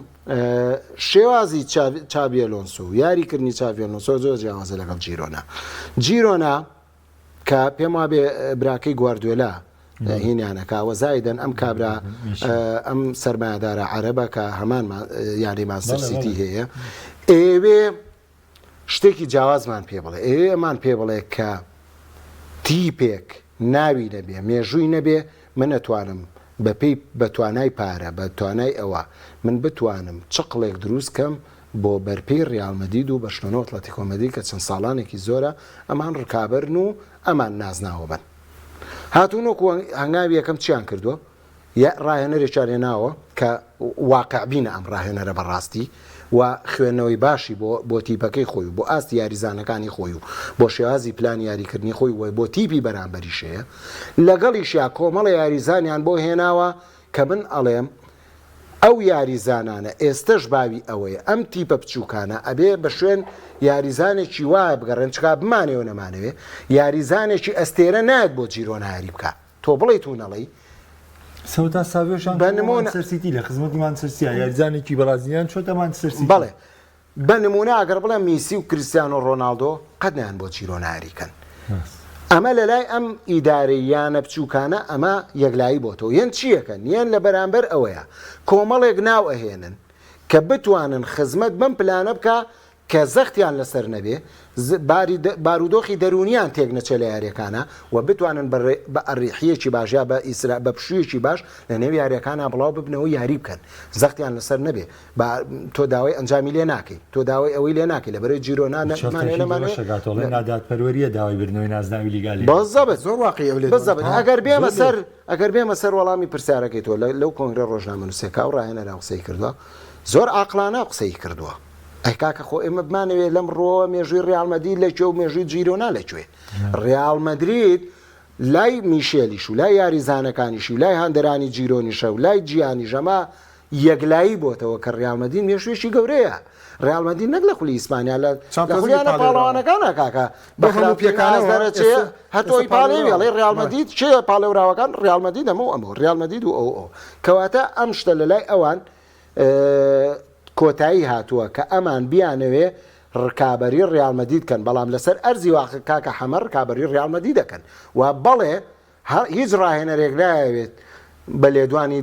[SPEAKER 2] شێوازی چابی ئەلۆنسۆ و یاریکردنی چاوی ئەلۆنسۆ زۆر جیاوازە لەگەڵ جیرۆنا کە پێم وابێ براکەی گواردوێلا هینیانەکەوە زایدەن ئەم کابرا ئەم سەرمایهدارە عەرەبە کە هەمان یاری مانچستەر سیتی هەیە ئێوێ شتێکی جیاوازمان پێ بڵێ ئێمان پێ بڵێ کە تیپێک ناوی نەبێ مێژووی نەبێ من نەتوانم بەپێی بەتوانای پارە بە توانای ئەوە من بتوانم چقلێک دروست کەم بۆ بەرپەی ڕیالمەدید و بەشتۆنەوە ئەتلەتیکۆمەدی کە چەند ساڵانێکی زۆرە ئەمان ڕکابرن و ئەمان نازناوە بن هاتوونۆکو هەنگاوی یەکەم چیان کردووە ڕاهێنەرێکیان هێناوە کە واقعبینە ئەم ڕاهێنەرە بەڕاستی و خوێندنەوەی باشی بۆ تیپەکەی خۆی و بۆ ئاستی یاریزانەکانی خۆی و بۆ شێوازی پلان یاریکردنی خۆی و بۆ تیپی بەرامبەریشەیە لەگەڵیشیا کۆمەڵە یاریزانیان بۆ هێناوە کە من ئەڵێم ئەو یاریزانانە ئێستش باوی ئەوەیە ئەم تیپە بچووکانە ئەبێ بە شوێن یاریزانێکی وایە بگەڕێن چکا بمانەوە نەمانەوێ یاریزانێکی ئەستێرە نایەت بۆ جیرۆنا یاری بکە تۆ بڵێ تو نەڵێی
[SPEAKER 1] سەوتا ساوێشان سەرسیتی لە خزمەتی مانچستەر یاریزانێکی بەرازیلیان چۆتە مانچستەر
[SPEAKER 2] بەڵێ بە نمونە ئەگەر بڵێم میسی و کریستیانۆ ڕۆناڵدۆ قەت نیان بۆ جیرۆنا یاریکەن ئەمە لە لای ئەم ئیدارەیانە بچووکانە ئەمە یەکلایی بۆ تۆ یەن چیەکەن یەن لە بەرامبەر ئەوەیە کۆمەڵێک ناو ئەهێنن کە بتوانن خزمەت بەم پلانە بکە کە زەختیان لەسەر نەبێ بارودۆخی دەرونیان تێک نەچە لە یاریەکانە و بتوانن بە ئەڕیحیەکی باش یا بە پشوویەکی باش لە نێو یاریەکانە بڵاو ببنەوە یاری بکەن زەختیان لەسەر نەبێ تۆ داوای ئەنجامی لێ ناکەی تۆ داوای ئەوەی لێ ناکەی لە بەرەی جیرۆنا
[SPEAKER 1] ناداتپەروەریە داوای بردنەوەی نازناوی لیگالی
[SPEAKER 2] بەزەبێت
[SPEAKER 3] زۆر واقعی
[SPEAKER 2] ئەگەر بێمە سەر وەڵامی پرسیارەکەی تۆ لەو کۆنگرە ڕۆژنامەنووسێکا و ڕاهێنەرا قسەی کردووە زۆر عاقلانە قسەی کردووە ئەی کاکە خۆ ئێمە بمانەوێت لەم ڕۆوە مێژووی ڕیالمەدید لەکوێ و مێژووی جیرۆنا لەکوێ ڕیالمەدرید لای میشێلیش و لای یاریزانەکانیشی و لای هەندەرانی جیرۆنیشە و لای جیانی ژەما یەکلایی بۆتەوە کە ڕیالمەدید مێژوویەکی گەورەیە ڕیالمەدید نەک لە خولی ئیسپانیا لە خولیانە پاڵەوانەکانە کاکە بەخراپێکانەرچێ هەتۆی پاڵێوی ئەڵێ ڕیالمەدید چێ پاڵێوراوەکان ڕیالمەدید ئەمە ڕیالمەدید و ئەو کەواتە ئەم شتە لە لای ئەوان کۆتایی هاتووە کە ئەمان بیانەوێ ڕکابەری ڕیالمەدید کەن بەڵام لەسەر ئەرزی واقع کاکە حەمە ڕکابەری ڕیالمەدید دەکەن و بەڵێ هیچ ڕاهێنەرێک نایەوێت بە لێدوانی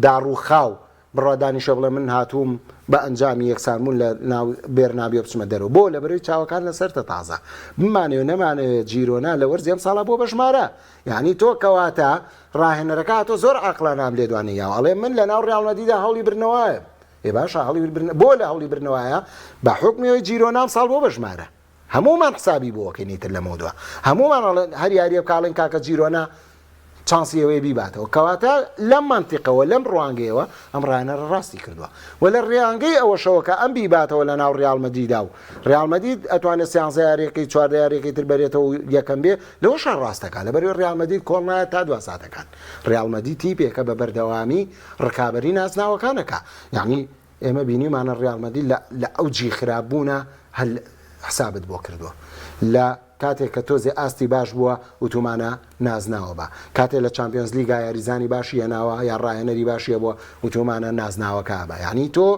[SPEAKER 2] داڕوخاو بڕادانیشە بڵێ من هاتووم بە ئەنجامی یەکسانبوون لە ناو بێرنابیە بچمە دەرەوە بۆ لە بەرەوەی چاوەکان لەسەرتە تازە بمانێ نەمانەوێت جیرۆنا لە وەرزی ئەم ساڵە بۆ بەژمارە یعنی تۆ کەواتە ڕاهێنەرەکە تۆ زۆر عاقلانام لێدوانی یاوە ئەڵێ من لە ناو ڕیالمەدیدا هەوڵی برنەوەیە ێ باش بۆ لە هەڵی برنەوەیە بە حکمیەوەی جیرۆنام ساڵ بۆ بەژمارە هەمومان حسابی بۆکەی نیتر لەمەوە هەمومان هەر یاریە بکڵێن کاکە جیرۆنا چانسیەوەی بیباتەوە کەواتە لەم منتیقەوە لەم ڕوانگەیەوە ئەم ڕانەرە ڕاستی کردووە و لە ڕێیانگەی ئەوە شەوەکە ئەم بیباتەوە لە ناو ڕیال مەدریددا و ڕیال مەدرید ئەتوانێت سیانزە یاریەکەی چواردە یاریەکەی تر بەرێتەوە یەکەم بێ لەوە شان ڕاستەکە لەبەر ڕیال مەدرید کۆڵ نایە تا دو ساتەکان ڕیال مەدرید تیپێکە بە بەردەوامی ڕکابەری نازناوەکانەکە یعنی ئێمە بینیمانە ڕیال مەدرید لە ئەوجی خراپبوونە هەل حسابت بۆ کردووە لە کاتێک کە تۆزێ ئاستی باش بووە وتومانە نازناوە بە کاتێک لە چمپیۆنز لیگا یاریزانی باشی هێناوە یا ڕاهێنەری باشیە بووە وتومانە نازناوەکە بە یعنی تۆ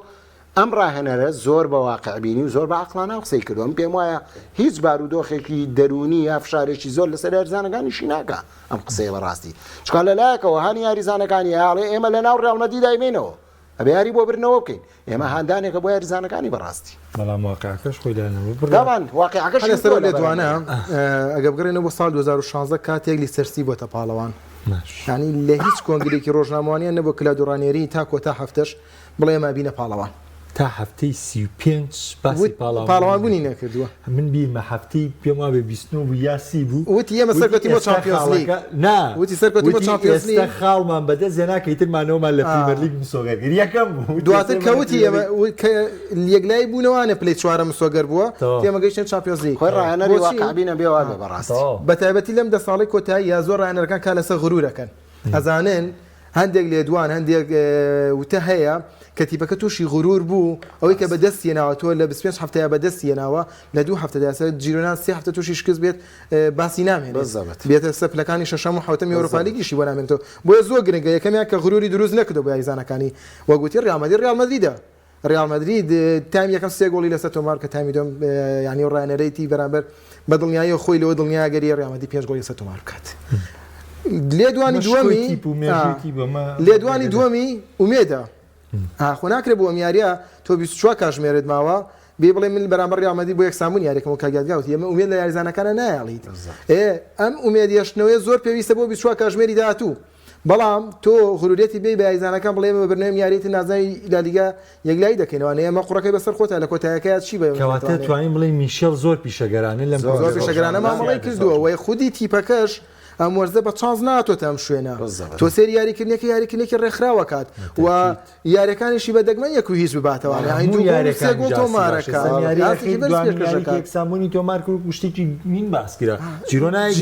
[SPEAKER 2] ئەم ڕاهێنەرە زۆر بە واقعبینی و زۆر بە عقلانە قسەی کردوم پێم وایە هیچ بارودۆخێکی دەرونی یا فشارێکی زۆر لەسەر یاریزانەکانیشی ناکە ئەم قسەی بەڕاستی چکان لەلایەکەوە هەنی یاریزانەکانی هاڵێ ئێمە لە ناو ڕیال مەدرید دایمێنەوە ئەبێ یاری بۆ برنەوە بکەین ئێمە هاندانێکە بۆ یاریزانەکانی بەڕاستی
[SPEAKER 1] بەڵام واقعەکەش خۆی لەنەوە
[SPEAKER 2] داوان واقعەکەش
[SPEAKER 3] لەسەر لێ دوانە ئەگە بگەڕێنەوە بۆ ساڵ 2016 کاتێک لیسەرسی بۆتە پاڵەوان ینی لە هیچ کۆنگرێکی ڕۆژنامەوانیان نەبوو کلا دوڕانێری تا کۆتا هەفتەش بڵێ ئێمە بینە پاڵەوان
[SPEAKER 1] تا هەفتەی 35 باسی
[SPEAKER 3] پاڵەوان بوونی نەکردووە
[SPEAKER 1] من بیمە هەفتەی پێم وا بێ 29 بوو یاسی بوو
[SPEAKER 3] وتی ئێمە سەرکەوتی بۆ چامپیۆنز لیگ
[SPEAKER 1] وتی
[SPEAKER 3] سەرکەوتی بۆ چامپیۆنز لیگ
[SPEAKER 1] خاڵمان بەدەست زێناکەیترمانەوەمان لە پریمەر لیگ مسۆگەرگری یەکەم بوو
[SPEAKER 3] دواتر کەوتی ئێمە یەکلای بوونەوانە پلەی چوارە مسۆگەر بووە تێمە گەیشتن چامپیۆنز لیگ
[SPEAKER 2] خۆی ڕاهێنەری واقعبینە بێوە بە بەڕاستی
[SPEAKER 3] بەتایبەتی لەم دە ساڵی کۆتایی یا زۆر ڕاهێنەرەکان کا لەسەر غرورەکەن ئەزانن هەندێک لێدوان هەندێک وتە هەیە کەتیبەکە تووشی غرور بوو ئەوەی کە بەدەستی ناوە تۆ لە 25 هەفتەیە بەدەستی ناوە لە 2 هەفتەدا جیرۆنا 3 هەفتە تووشی شکست بێت باسی نامێنێت بێتە سەپلەکانی شەشەم و حوتەمی ئەوروپا لیگیشی بۆ نامێنێتەوە بۆیە زۆر گرنگە یەکەمیان کە غروری دروست نەکردەوە بە یاریزانەکانی وەگوتی ڕیال مەدریدە ڕیال مەدرید تایم یەکەم 3 گۆڵی لەسەر تۆمار کە تامی دوم یعنی ڕاهێنەرەیەتی بەرامبەر بە دڵنیایی خۆی لەوە دڵنیا گەری ڕیال مەدرید 5 گۆڵی لەسەر تۆمار بکات لێدوانی دووەمی ئومێدە خۆ ناکرێت بۆ ئەمیاریە تۆ 24 کاتژمێرت ماوە بێ بڵێ من بەرامبەر ڕیال مەدرید بۆ یەکسامبوونی یاریەکەم و کاگیادگاوت ئێمە ئومێد لە یاریزانەکانە نایاڵیت ئەم ئومێدیەشتنەوەی زۆر پێویستە بۆ 24 کاتژمێری داهاتوو بەڵام تۆ غروریەتی بێ بە یاریزانەکان بڵێ بە بەرنامەی یاریەتی نازای لالیگا یەکلایی دەکەینەوە ئێمە قوڕەکەی بەسەر خۆتە لە کۆتایەکەیە چی بە
[SPEAKER 1] کەواتە توانین بڵێ میشێل زۆر پیشەگەرانە لەم
[SPEAKER 3] زۆر پیشەگەرانە مامەڵی کردووە وەی خودی تیپەکەش ئەم وەرزە بە چانس ناتۆتە ئەم شوێنە تۆ سێری یاریکردنێکی ڕێکخراوە کات و یاریەکانیشی بە دەگمەن یەک و هیچ بباتەوە
[SPEAKER 1] یەکسامبوونی تۆمار کرد و شتێکی مین باسکرا جیرۆنای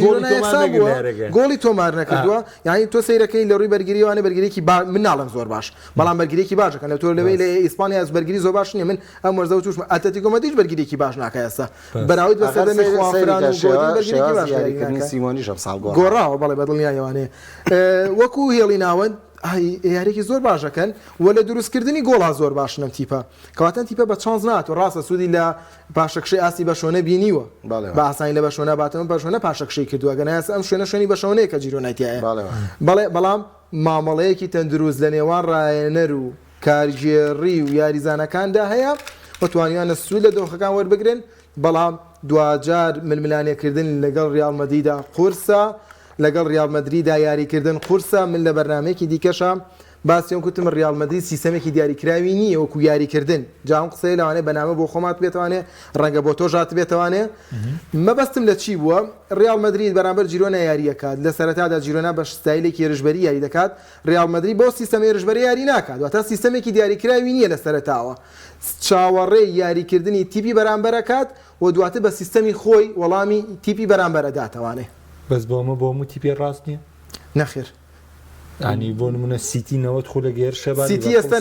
[SPEAKER 3] گۆڵی تۆمار نەکردووە یعنی تۆ سیرەکەی لە ڕووی بەرگریوانە بەرگریکی من ناڵم زۆر باش بەڵام بەرگریکی باشەکە لە تۆ لەوەی لە ئیسپانیا از بەرگری زۆر باش نیە من ئەم وەرزە و توشمە ئەتلتیکۆ مەدرید بەرگریکی باش ناکە ئێستا بەراورد بە سەردەمی خوافران و بەرگریکی باش
[SPEAKER 2] سیمۆنیش ئەم ساڵ
[SPEAKER 3] گۆڕاوە بەڵێ بەدڵنیایەوانێ وەکو هێڵی ناوەند یاریێکی زۆر باشەکەن و لە دروستکردنی گۆڵا زۆر باشنم تیپە کەواتەن تیپە بە چانس ناتوە ڕاستە سوودی لە پاشەکشەی ئاسی بەشۆنە بینیوە بە ئاسانی لە بەشۆنە باتەوە بەشۆنە پاشەکشەی کردووە گەنایە ئەم شوێنە شوێنی بەشەونەیە کە جیرۆنایتیایە بەڵام مامەڵەیەکی تەندروست لە نێوان ڕاهێنەر و کارژێڕی و یاریزانەکاندا هەیە بەتوانیانە سوود لە دۆخەکان وەربگرن بەڵام دوجار ململانێکردن لەگەڵ ڕیال مەدریددا قورسە لەگەڵ ڕیال مەدریددا یاریکردن قورسە من لە بەرنامەیەکی دیکەشە باسیۆن کوتم ڕیال مەدرید سیستەمێکی دیاریکراوی نییە وەکو یاریکردن جام قسەی لەوانێ بەنامە بۆ خۆمات بێتوانێ ڕەنگە بۆ تۆ ژات بێتوانێ مەبەستم لە چی بووە ڕیال مەدرید بەرامبەر جیرۆنا یاریەکات لە سەرەتادا جیرۆنا بە ستایلێکی ێرژبەری یاری دەکات ڕیال مەدرید بۆ سیستەمی ێرژبەری یاری ناکات واتە سیستەمێکی دیاریکراوی نییە لە سەرەتاوە چاوەڕێی یاریکردنی تیپی بەرامبەرەکات و دواتر بە سیستەمی خۆی وەڵامی تیپی بەرامبەرە داتەوانێ
[SPEAKER 1] بەس بۆمە بۆ هەموو تیپی ڕاست نییە
[SPEAKER 3] نەخێر
[SPEAKER 1] ینی بۆ نمونە سیتی 90 خۆ لە گەێر شەبات
[SPEAKER 3] سیتی ئێستا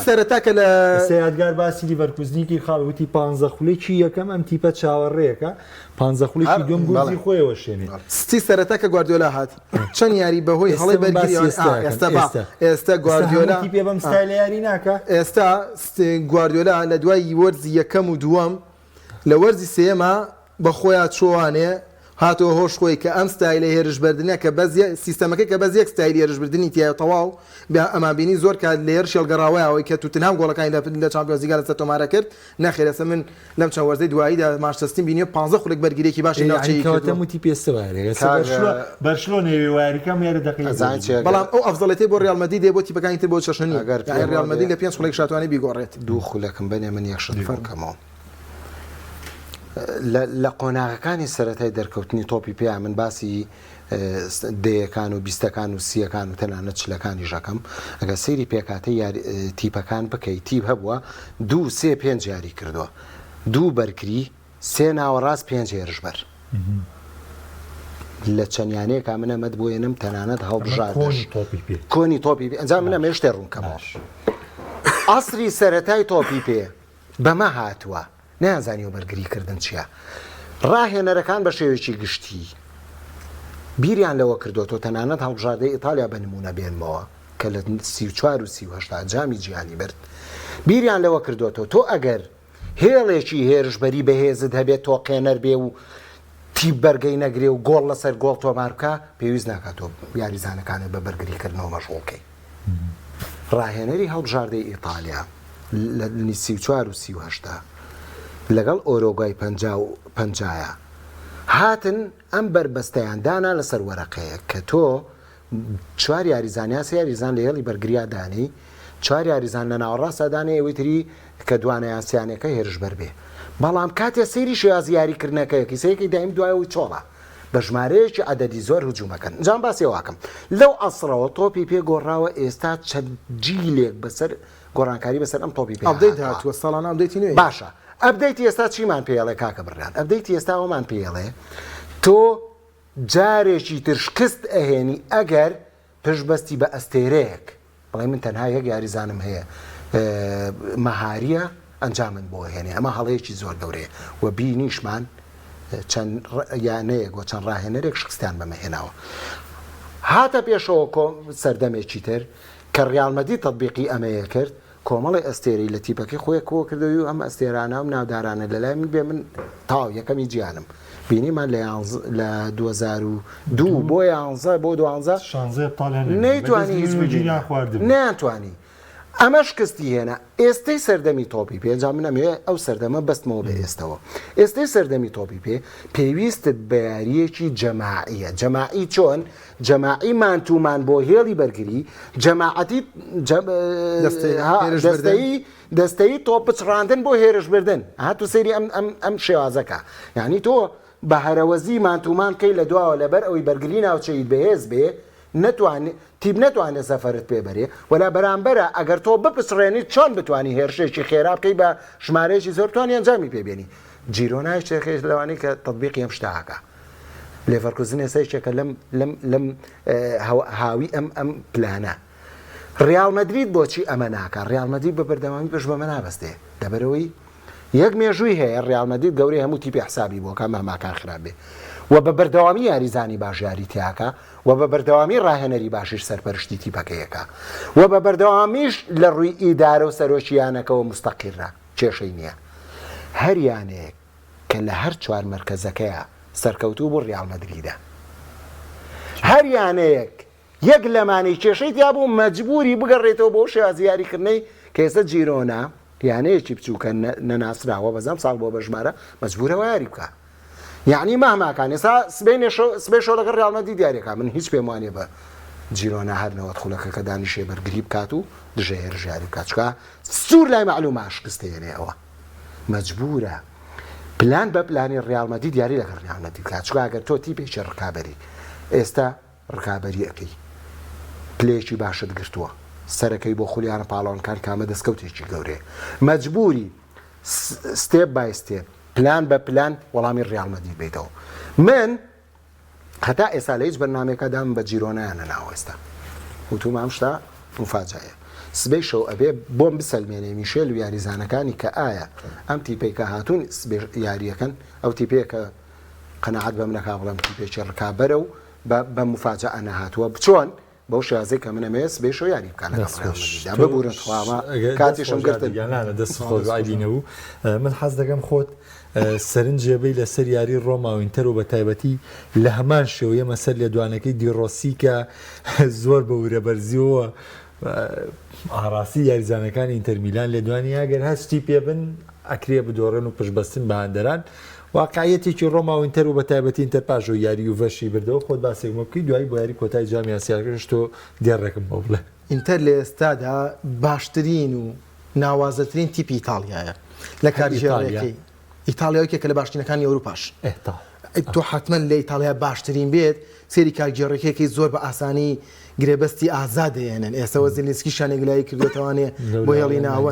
[SPEAKER 3] سەرەتا کە لە
[SPEAKER 1] سیادگار باسی لیڤەرکوزنیکی خاڵوتی 15 خولێکی یەکەم ئەم تیپە چاوەڕێیەکە 15 خولێکی دوم گوزی خۆیەوە شوێنێ
[SPEAKER 3] ستی سەرەتا کە گواردیۆلا هاتی چەند یاری بەهۆی هەڵی بەرگری ئێستا گواردیۆلا
[SPEAKER 1] پێ بەم ستایل یاری ناکە
[SPEAKER 3] ئێستا گواردیۆلا لە دوای وەرزی یەکەم و دووەم لە وەرزی سێمە بە خۆیان چۆوانێ هاتۆ هۆش خۆی کە ئەم ستایلە هێرش بردنە کە بەزی سیستەمەکە کە بەز یەک ستایل هێرش بردننی تایە تەواو ئەمان بینی زۆر کات لێر شێڵگەڕاوەیەوەی کە توتنهام گۆڵەکانی لە چامپیۆنز لیگا لەسەر تۆمارە کرد نەخێرەسە من لەم چەند وەرزەی دواییدا مانچستر بینیە 15 خولێک بەرگریێکی باشی ناوچەی
[SPEAKER 1] موتی پێستەوارێ بەرشلۆنێ وارەکەم یارە دقیق
[SPEAKER 3] بەڵام ئەو ئەفزەڵەتی بۆ ڕیال مەدرید دێ بۆ تیپەکانی تر بۆ چەشنی
[SPEAKER 2] ئەگەر
[SPEAKER 3] ڕیال مەدرید لە 5 خولێک شاتوانێ بیگۆڕێت
[SPEAKER 2] 2 خولەکەم بنێ من یەخشت فەرکەمەوە لە قۆناغەکانی سەرەتای دەرکەوتنی تۆپی پێیان من باسی دەیەکان و بیستەکان و سیەکان و تەنانەت چلەکانی ژەکەم ئەگە سەیری پێکاتەی تیپەکان بکەیت تیپ هەبووە 2 3 5 یاری کردووە 2 بەرکری 3 ناوەڕاست 5 هێرشبەر لە چەندیانەیەکە من ئەمەد بۆێنم تەنانەت هەڵبژاردەش کۆنی تۆپی پێ ئەنجام منە مێشتێ ڕوونکەمەوە ئەسری سەرەتای تۆپی پێ بەمە هاتووە نازانی و بەرگریکردن چییە ڕاهێنەرەکان بە شێوێکی گشتی بیریان لەوە کردوەوە تەنانەت هەڵبژاردەی ئیتالیا بەنمونە بێنمەوە کە لە 34 و 38 جامی جیهانی برد بیریان لەوە کردوەوە تۆ ئەگەر هێڵێکی هێرشبەری بەهێزت هەبێت تۆ قێنەر بێ و تیپ بەرگەی نەگرێ و گۆڵ لەسەر گۆڵ تۆمار بکە پێویست ناکاتەوە یاریزانەکانت بە بەرگریکردنەوە مەشغوڵکەی ڕاهێنەری هەڵبژاردەی ئیتالیا لە 34 و 38 لەگەڵ ئۆرۆگای 50 هاتن ئەم بربەستەیان دانا لەسەر وەرەقەیە کە تۆ 4 یاریزانیا سێ یاریزان لە هێڵی بەرگریا دانی 4 یاریزان لە ناوەڕاستە دانێ ئەوەی کە دوانەیان سیانەکە هێرشبەر بێ بەڵام کاتێ سەیری شێواز یاریکردنەکەیەکی سەیەکی دایم دوایەوەی چۆڵە بە ژمارەیەکی عەدەدی زۆر هجوومەکەن جان باسی واکەم لەو ئەسڕەوە تۆپی پێ گۆڕاوە ئێستا چەند جیلێک بەسەر گۆڕانکاری بەسەر ئەم تۆپی پێ
[SPEAKER 3] ئەپدەیت هاتووە ساڵانە ئەپدەیتی نوێ
[SPEAKER 2] باشە ئەپدەیتی ئێستا چیمان پێڵێ کاکە بڕیان ئەپدەیتی ئێستا ئەومان پێڵێ تۆ جارێکی تر شکست ئەهێنی ئەگەر پشتبەستی بە ئەستێرەیەک بەڵێ من تەنها یەک یاریزانم هەیە مەهاریە ئەنجامن بۆ هێنێ ئەمە هەڵەیەکی زۆر گەورەیە و بینیشمان چەند یانەیەک و چەند ڕاهێنەرێک شکستیان بەمەهێناوە هاتە پێشەوە سەردەمێکی تر کە ڕیال مەدرید تەطبیقی ئەمەیە کرد کۆمەڵی ئەستێری لە تیپەکەی خۆی کۆ کردەوەی و ئەم ئەستێرانە و ناودارانە لەلای من بێ من تاو یەکەمی گیانم بینیمان لە 2002 بۆ 11 بۆ 12 ناتوانی ئەمە شکستی هێنا ئێستەی سەردەمی تۆپی پێ جا من ئەمەوێ ئەو سەردەمە بەستمەوە بە ئێستەوە ئێستەی سەردەمی تۆپی پێ پێویستت بە یاریەکی جەماعیە جەماعی چۆن جەماعی مانتومان بۆ هێڵی بەرگری جەماعەتی دەستەی تۆ پچڕاندن بۆ هێرشبردن هاتو سەیری ئەم شێوازەکە یعنی تۆ بە هەرەوەزی مانتومان کەی لە دواوە لەبەر ئەوەی بەرگری ناوچەیت بەهێز بێ تیب نتوانێت سەفەرت پێ بەرێ ولا بەرامبەرە ئەگەر تۆ بپسڕێنیت چۆن بتانی هێرشێکی خێرا بکەی بە ژمارەیەکی زۆر توانی ئەنجامی پێبێنی جیرۆنای شتێکێک لەوانەیە کە تەطبیقی ئەم شتاکە لێڤەرکوزن ئێستاێکێکە لەم هاوی ئەم پلانە ڕیال مەدرید بۆچی ئەمە ناکە ڕیال مەدرید بە بەردەوامی پێش بەمە نابەستێ دەبەرەوەی یەک مێژووی هەیە ڕیال مەدرید گەورەی هەموو تیپی حسابی بۆ کە مەماکان خراپ بێ و بە بەردەوامی یاریزانی باش یاری تیاکە و بە بەردەوامی ڕاهێنەری باشیش سەرپەرشتی تیپەکەیەکە و بە بەردەوامیش لە ڕووی ئیدارە و سەرۆکیانەکەەوە مستەقیرە کێشەی نییە هەریانەیەک کە لە هەر 4 مەرکەزەکەیە سەرکەوتوو بۆ ڕیال مەدریدە هەریانەیەک یەک لەمانەی کێشەی تیا بوو مەجبوری بگەڕێتەوە بۆ شێوازی یاریکردنەی کە ئێستا جیرۆنا یانەیەکی بچووکە نەناسراوە بەزەم ساڵ بۆ بەژمارە مەجبورەوە یاری بکە یعنی ماهماکان ئێستا سبەی شۆ لەگەڵ ڕیال مەدرید دیارێکە من هیچ پێم وانێ بە جیرۆنا هەر نەوەت خولەکە کە دانیشێ بەرگری بکات و دژە هێرش یاری بکات چکە سوور لای مەعلومە شکستێنێ ئەوە مەجبورە پلان بە پلانی ڕیال مەدرید دیاری لەگەڵ ڕیال مەدرید بکات چکە ئەگەر تۆ تیپێکی ڕکابەری ئێستا ڕکابەری ئەەکەی پلێکی باشت گرتووە سەرەکەی بۆ خولیانە پاڵۆنکان کامە دەستکەوتێکی گەورەیە مەجبوری ستێپ بای ستێپ پلان بە پلان وەڵامی ڕیال مەدرید بیتەوە من هەتا ئێستا لە هیچ بەرنامێکەدام بە جیرۆنایانە ناوەستا وتوم ئەم شتا مفاجایە سبەی شەو ئەبێ بۆم بسەلمێنێ میشێل و یاریزانەکانی کە ئایا ئەم تیپەی کە هاتوون یاریەکەن ئەو تیپەیەکە قەنەعەت بەم نەکا بڵێم تیپێکی ڕکابەرە و بە مفاجە ئەنە هاتووە بچۆن بەو شازێک کە منەمێست بێشۆ یاری بکە ببورن خواما کاتیشم
[SPEAKER 1] گرتیانانە دەست خۆبینەوە من حەز دەکەم خۆت سەرنجێبەی لەسەر یاری ڕۆما و ئینتەر و بە تایبەتی لە هەمان شێوەیە مەسەر لە دوانەکەی دیڕۆسی کە زۆر بە ورەبەرزیەوە ئاراستی یاریزانەکانی ئینتەرمیلان لە دوانی ئەگەر هەستی پێبن ئەکرێ بدۆڕن و پشبەستن بە هەندەران واقعەتێکی ڕۆما و ئینتەر و بە تایبەتی ئینتەر پاژۆ یاری و ڤەشی بردەوە خۆت باسێکمە بکەی دوایی بۆ یاری کۆتای جامی ئاسیاکەش تۆ دیێڕێکم بۆ بڵێ
[SPEAKER 3] ئینتەر لە ئێستادا باشترین و ناوازەترین تیپی ئیتالیایە لە کاریژێڕێکی ئیتالیاوەیەکە کە لە باشترینەکانی ئەوروپاش تۆ حتمما لە ئیتالیا باشترین بێت سێری کارگێڕێکێکی زۆر بە ئاسانی گرێبەستی ئازادێنن ئێستاوە زیلینسکی شانێگلایی کردوێتەوانێ بۆ هێڵی ناوە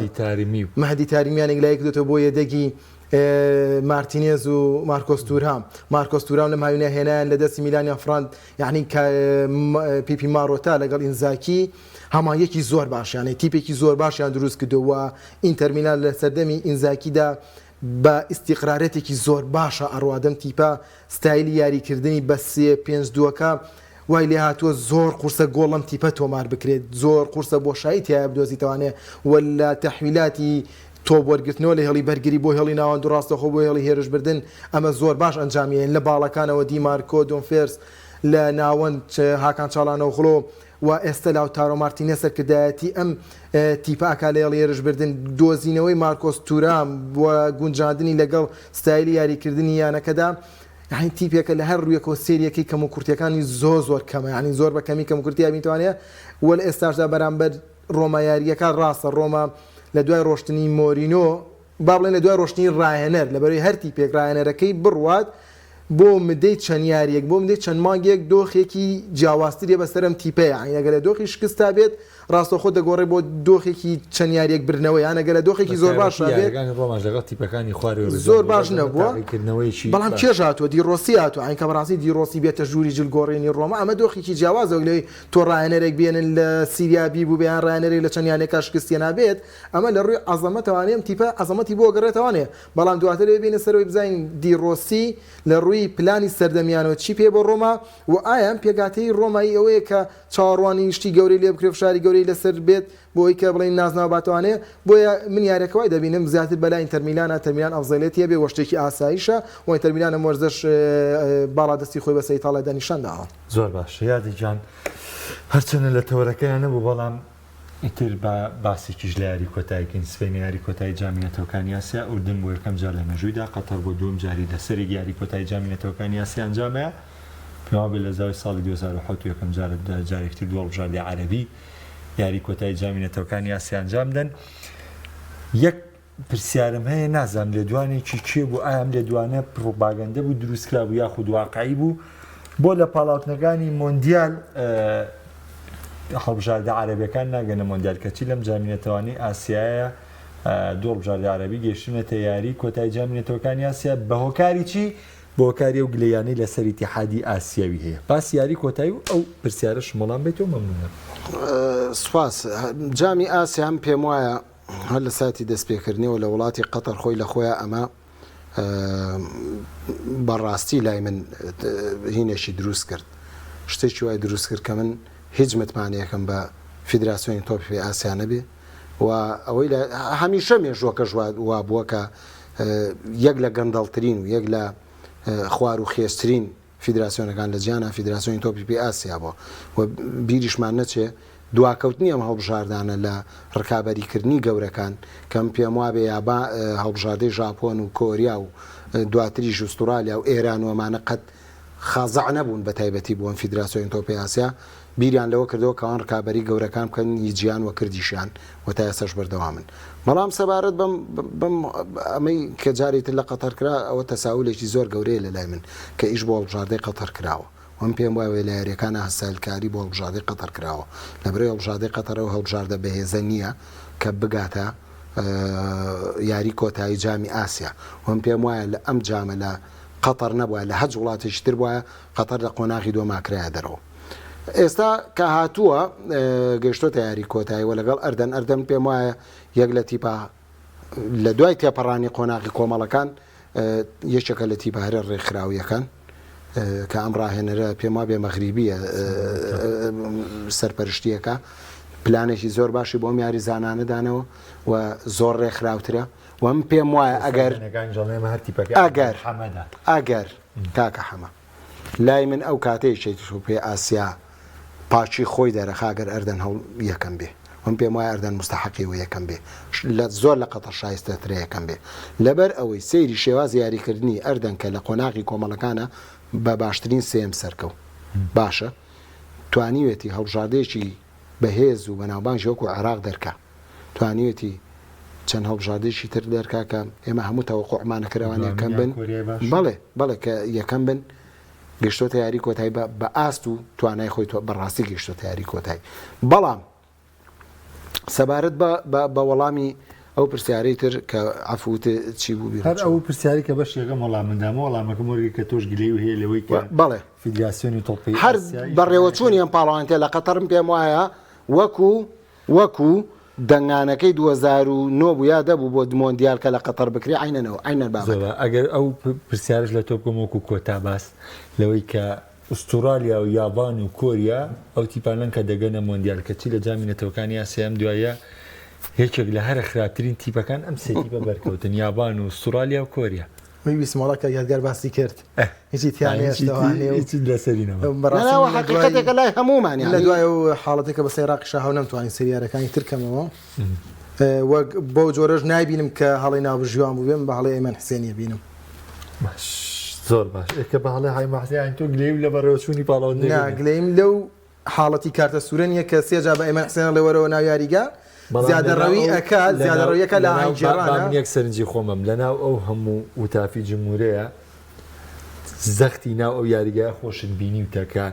[SPEAKER 3] مەهدی تاریمیان گلای کردوێتەوە بۆ یەدەگی مارتینێز و مارکۆس تورام لە ماوینە هێنایان لە دەستی میلانیا فراند یعنی پیپی ماڕۆتا لەگەڵ ئینزاکی هەمایەکی زۆر باشیانەی تیپێکی زۆر باشیان دروست کردووە ئینتەر میلان لە سەردەمی ئینزاکیدا بە ئیستیقرارەتێکی زۆر باشە ئەڕوادەم تیپە ستایلی یاریکردنی بە 3-5-2 وای لێ هاتووە زۆر قورسە گۆڵم تیپە تۆمار بکرێت زۆر قورسە بۆشایی تایە بدۆزیتوانێ ولا تەحویلاتی تۆ وەرگرتنەوە لە هێڵی بەرگری بۆ هێڵی ناوەند و ڕاستەخۆ بۆ هێڵی هێرش بردن ئەمە زۆر باش ئەنجامیێن لە باڵەکانەوە دیمارکۆ دۆنفێرس لە ناوەند هاکان چاڵانەوە خڵۆ و ئێستا لاوتارۆ مارتینێز سەرکردایەتی ئەم تیپاکە لە هێڵی هێرش بردن دۆزینەوەی مارکۆس تورام بۆ گونجاندنی لەگەڵ ستایلی یاریکردنی یانەکەدا یعنی تیپێکە لە هەر ڕوویەکەوە سێریەکەی کەم و کورتەکانی زۆر کەمە ینی زۆر بە کەمی کەم و کورتیا بینتوانێت وە لە ئێستاشدا بەرامبەر ڕۆما یاریەکە ڕاستە ڕۆما لە دوای ڕۆشتنی مۆرینۆ با بڵێن لە دوای ڕۆشتنی ڕاهێنەر لەبەرەوەی هەر تیپێک ڕاهێنەرەکەی بڕوات بۆ مدەی چەند یاریەک بۆ مدەی چەند مانگێک دۆخێکی جیاوازتریە بەسەرم تیپەیە ئەگەر لە دۆخی شکستا بێت ڕاستەخۆ دەگۆڕێ بۆ دۆخێکی چەند یاریەک برنەوەی یانەگە لە دۆخێکی زۆر باش زۆر باش نەبووە بەڵام کێژ هاتووە دیڕۆسی هاتووە ئەین کە بەڕاستی دیڕۆسی بێتە ژووری جلگۆڕێنی ڕۆما ئەمە دۆخێکی جیاوازە لێی تۆ ڕاهێنەرێک بێنن لە سیریابی بوو بێیان ڕاهێنەرێک لە چەندیانێکا شکستیە نابێت ئەمە لە ڕووی عەزەمەتەوانێم تیپە عەزەمەتی بۆ گەڕێتەوانێ بەڵام دواتر بینە سەرەوەی بزانین دیڕۆسی لە ڕووی پلانی سەردەمیانەوە چی پێ بۆ ڕۆما و ئایا پێگاتەی ڕۆمایی ئەوەیە کە چاوەڕوانی شتی گەورەی لێ بکرێ فشاری گەورەی لەسەر بێت بۆی کە بڵین نازناوە باتوانێ بۆیە من یارەکەوای دەبینم زیاتر بەلای ئینتەرمیلانە تەرمیلان ئەفزەلێتیە بێ وەشتێکی ئاساییشە و ئینتەرمیلانە وەرزش باڵادەستی خۆی بەسەر ئیتاڵیا دەنیشانداوە
[SPEAKER 1] زۆر باش یادی جان هەرچەنە لە تەوەرەکەیان نەبوو بەڵام ئیتر بە باسێکیش لە یاری کۆتاییکەین سبەینە یاری کۆتایی جامینەتەوەکانی ئاسیا ئوردن بۆ یەکەم جار لە مێژوویدا قەتەر بۆ دووەم جاری لەسەرێک یاری کۆتایی جامینەتەوەکانی ئاسیا ئەنجامەیە پێما بێت لە زاوی ساڵی 2007 یەکەم جارێکتر دووەڵبژاردی عەرەبی یاری کۆتایی جامینەتەوەکانی ئاسیا ئەنجامدەن یەک پرسیارم هەیە نازانم لێ دوانێکی کێ بوو ئایام لێ دوانە پرۆپاگەندە بوو دروستکرا بوو یاخود واقعی بوو بۆ لە پاڵاوتنەکانی مۆندیال هەڵبژاردە عەرەبیەکان ناگەنە مۆندیال کەچی لەم جامینەتەوانی ئاسیایە دووەڵبژاردە عەرەبی گەیشتنەتە یاری کۆتایی جامینەتەوەکانی ئاسیا بە هۆکاری چی بۆ هۆکاری و گلەیانەی لەسەر ئیتیحادی ئاسیاوی هەیە باس یاری کۆتایی و ئەو پرسیارە شمەڵام بێتەوە مەمنونە
[SPEAKER 2] سوپاس جامی ئاسیا هەم پێم وایە هەر لە ساتی دەستپێکردنەوە لە وڵاتی قەتەر خۆی لە خۆیان ئەمە بەڕاستی لای من هینێکی دروست کرد شتێکی وای دروست کرد کە من هیچ متمانەیەکەم بە فیدراسیۆنی تۆپی ئاسیا نەبێ و ئەوەی لە هەمیشە مێژووەکەش وا بووە کە یەک لە گەندەڵترین و یەک لە خوار و خێزترین فیدراسیۆنەکان لە جیانە فیدراسیۆنی تۆپی ئاسیا بووە و بیریشمان نەچێ دواکەوتنی ئەم هەڵبژاردانە لە ڕکابەریکردنی گەورەکان کەم پێم وابێ یا هەڵبژاردەی ژاپۆن و کۆریا و دواتریش ئوسترالیا و ئێران و ئەمانە قەت خازەع نەبوون بە تایبەتی بوون فیدراسیۆنی تۆپی ئاسیا بیریان لەوە کردەوە کەوان ڕکابەری گەورەکان بکەن هیچیان وە کردیشیان و تا ئێستاش بەردەوامن بەڵام سەبارەت بەم ئەمەی کە جارێتتر لە قەتەر کرا ئەوە تەساولێکی زۆر گەورەیە لە لای من کە ئیش بۆ هەڵبژاردەی قەتەر کراوە وەم پێم وایە لە یاریەکانە هەسالکاری بۆ هەڵبژاردەی قەتەر کراوە لەبەرەوەی هەڵبژاردەی قەتەرەوە هەڵبژاردە بەهێزە نییە کە بگاتە یاری کۆتایی جامی ئاسیا وەم پێم وایە لە ئەم جامە لە قەتەر نەبووە لە هەج وڵاتێکی تر بووە قەتەر لە قۆناغی دۆماکرایە دەرەوە ئێستا کە هاتووە گەیشتۆتە یاری کۆتاییەوە لەگەڵ ئەردەن پێم وایە یەک لە تیپە لە دوای تێپەڕانی قۆناغی کۆمەڵەکان یەکێکە لە تیپە هەرە ڕێکخراویەکان کە ئەم ڕاهێنەرە پێم وا بێ مەغریبیە سەرپەرشتیەکە پلانێکی زۆر باشی بۆم یاریزانانەدانەوە و زۆر ڕێکخراوترە و من پێم وایە ئەگەر کاکە حەمە لای من ئەو کاتەی چیتش پێ ئاسیا پاچی خۆی دەرەخاگەر ئەردەن هەڵ یەکەم بێ وم پێم وایە ئەردەن مستحقی و یەکەم بێ زۆر لە قەتەر شایستەترە یەکەم بێ لەبەر ئەوەی سەیری شێواز یاریکردنی ئەردەن کە لە قۆناغی کۆمەڵەکانە بە باشترین سێم سەرکەوت باشە توانیوێتی هەڵبژاردەیەکی بەهێز و بەناوبانگ وەکو عێراق دەرکا توانیوێتی چەند هەڵبژاردەیەکی تر دەرکا کە ئێمە هەموو تەوەقوعمانەکەروان یەکەم بن بەڵێ کە یەکەم بن گەشتۆتە یاری کۆتایی بە ئاست و توانای خۆی بەڕاستی گەشتۆتە یاری کۆتایی بەڵام سەبارەت بە وەڵامی ئەو پرسیارەی تر کە عەفوت چی بوو
[SPEAKER 1] هەر ئەو پرسیاری کە بەشێکە وەڵام مندامە وەڵامەکە مۆرگی کە تۆش گلەی و هەیە لەوەی کە
[SPEAKER 2] بەڵێ
[SPEAKER 1] فیدراسیۆنی تۆپی
[SPEAKER 2] هەر بەڕێوەچوونی ئەم پاڵەوانتێ لە قەتەرم پێم وایە وەکو دەنگانەکەی 2009 بوو یا دەبوو بۆ مۆندیال کە لە قەتەر بکری عینەنەوە عینەن بابەت
[SPEAKER 1] ئەگەر ئەو پرسیارش لە تۆ بکەم وەکو کۆتا باس لەوەی کە ئوستورالیا و یابان و کۆریا ئەو تیپانەن کە دەگەنە مۆندیال کە چی لە جامینەتەوەکانی ئاسیام دوایە هیچێک لە هەرە خراپترین تیپەکان ئەم سێ تیپە بەرکەوتن یابان و ئوستورالیا و کۆریا
[SPEAKER 3] ویسمەڵە کە یادگار باسی کرد هیچی
[SPEAKER 2] حقیقەتێکە لای هەمومانی
[SPEAKER 3] لە دوای و حاڵەتێکە بە سێراقی شاهاو نەمتوانین سریارەکانی ترکەمەوە وەک بۆ جۆرەش نایبینم کە هەڵی ناوژیوان بوو بێم بە هەڵی ئەیمن حسێنیە بینم
[SPEAKER 1] زۆر باش کە بە هەڵی هایمەحسیان تۆ گلەی لە بەڕێوەچوونی پاڵەوە
[SPEAKER 3] گلەیم لەو حاڵەتی کارتە سوورەنیە کە سێجا بە ئەیمن حسێنە لەوەرەوە ناو یاریگا زیادەڕەوی ئەکات زیادەڕەویەکە لە ئاینجێڕانە
[SPEAKER 1] یەک سەرنجی خۆمم لەناو ئەو هەموو وتافی جمهورەیە زەختی ناو ئەو یاریگای خۆشن بینی وتەکە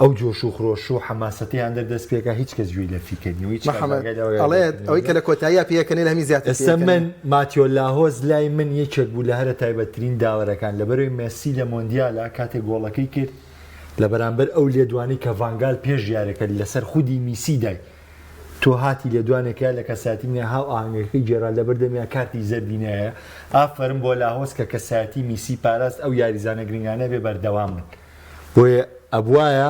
[SPEAKER 1] ئەو جۆش و خڕۆش و حەماسەتیان دەردەست پێکە هیچ کەس گوێی لە فیکردنی
[SPEAKER 3] ئەڵێت ئەوەی کە لە کۆتاییە پێکەنی لە هەمی زیاتر
[SPEAKER 1] ئێستا من ماتیۆ لاهۆز لای من یەکێک بوو لە هەرە تایبەتترین داوەرەکان لەبەرەوەی مێسی لە مۆندیالە کاتێک گۆڵەکەی کرد لە بەرامبەر ئەو لێدوانی کە ڤانگال پێش یارەکە لەسەر خودی میسی دای تۆ هاتی لێدوانێکە لە کەساتی منە هاو ئاهەنگەکەی جێرا لە بەردەمیان کارتی زەردینەیە ئافەرم بۆ لاهۆز کە کەساتی میسی پاراست ئەو یاریزانە گرنگانە بێ بەردەوام بن بۆیە ئەبوایە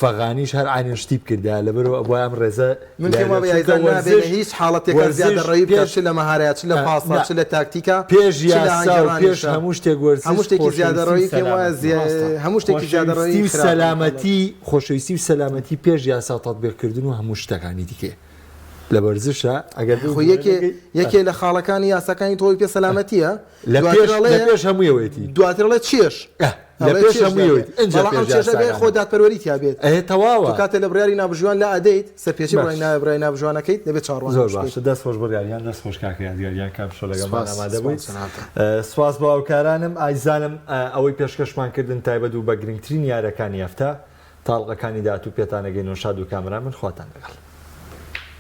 [SPEAKER 1] فەغانیش هەر عینشتی بکردا لەبەرەوە ئەبوای ئەم ڕێزە
[SPEAKER 3] من پێم یاریزان نابێت هیچ حاڵەتێکە زیادەڕەوی بکات چ لە مەهارەت چ لە پاسا چ لە تاکتیکا
[SPEAKER 1] پێش یاسا و پێش هەموو شتێک وەرزش
[SPEAKER 3] هەموو شتێکی زیادەڕەوی پێم وایە هەموو شتێکی زیادەڕەوی
[SPEAKER 1] سەلامەتی خۆشەویستی و سەلامەتی پێش یاسا تەطبیقکردن و هەموو شتەکانی دیکە لە بەرزشە ئەگەر
[SPEAKER 3] یەکێ لە خاڵەکانی یاساکانی تۆی پێ سەلامەتیە
[SPEAKER 1] لە پێش هەموویەوەیەتی
[SPEAKER 3] دواترڵێت چێش
[SPEAKER 1] لە پێش هەموویەوەیت
[SPEAKER 3] خۆ دادپەروەریت بێت
[SPEAKER 1] تەواوە
[SPEAKER 3] کاتێ لە بڕیاری نابژوان لە ئەدەیت سەرپێچی بڕای نابژوانەکەیت دەبێت چاڕوان
[SPEAKER 1] زۆر باشە دەست خۆش بڕیاریان دەست خۆش کاکەیان کام شۆ لەگەڵمان ئامادە بوویت سواس بۆ ئەوکارانم ئایزانم ئەوەی پێشکەشمان تایبەت و بە گرنگترین یارەکانی هەفتە تاڵقەکانی داهاتوو پێتانەگەین و شاد و کامران من خواتان لەگەڵ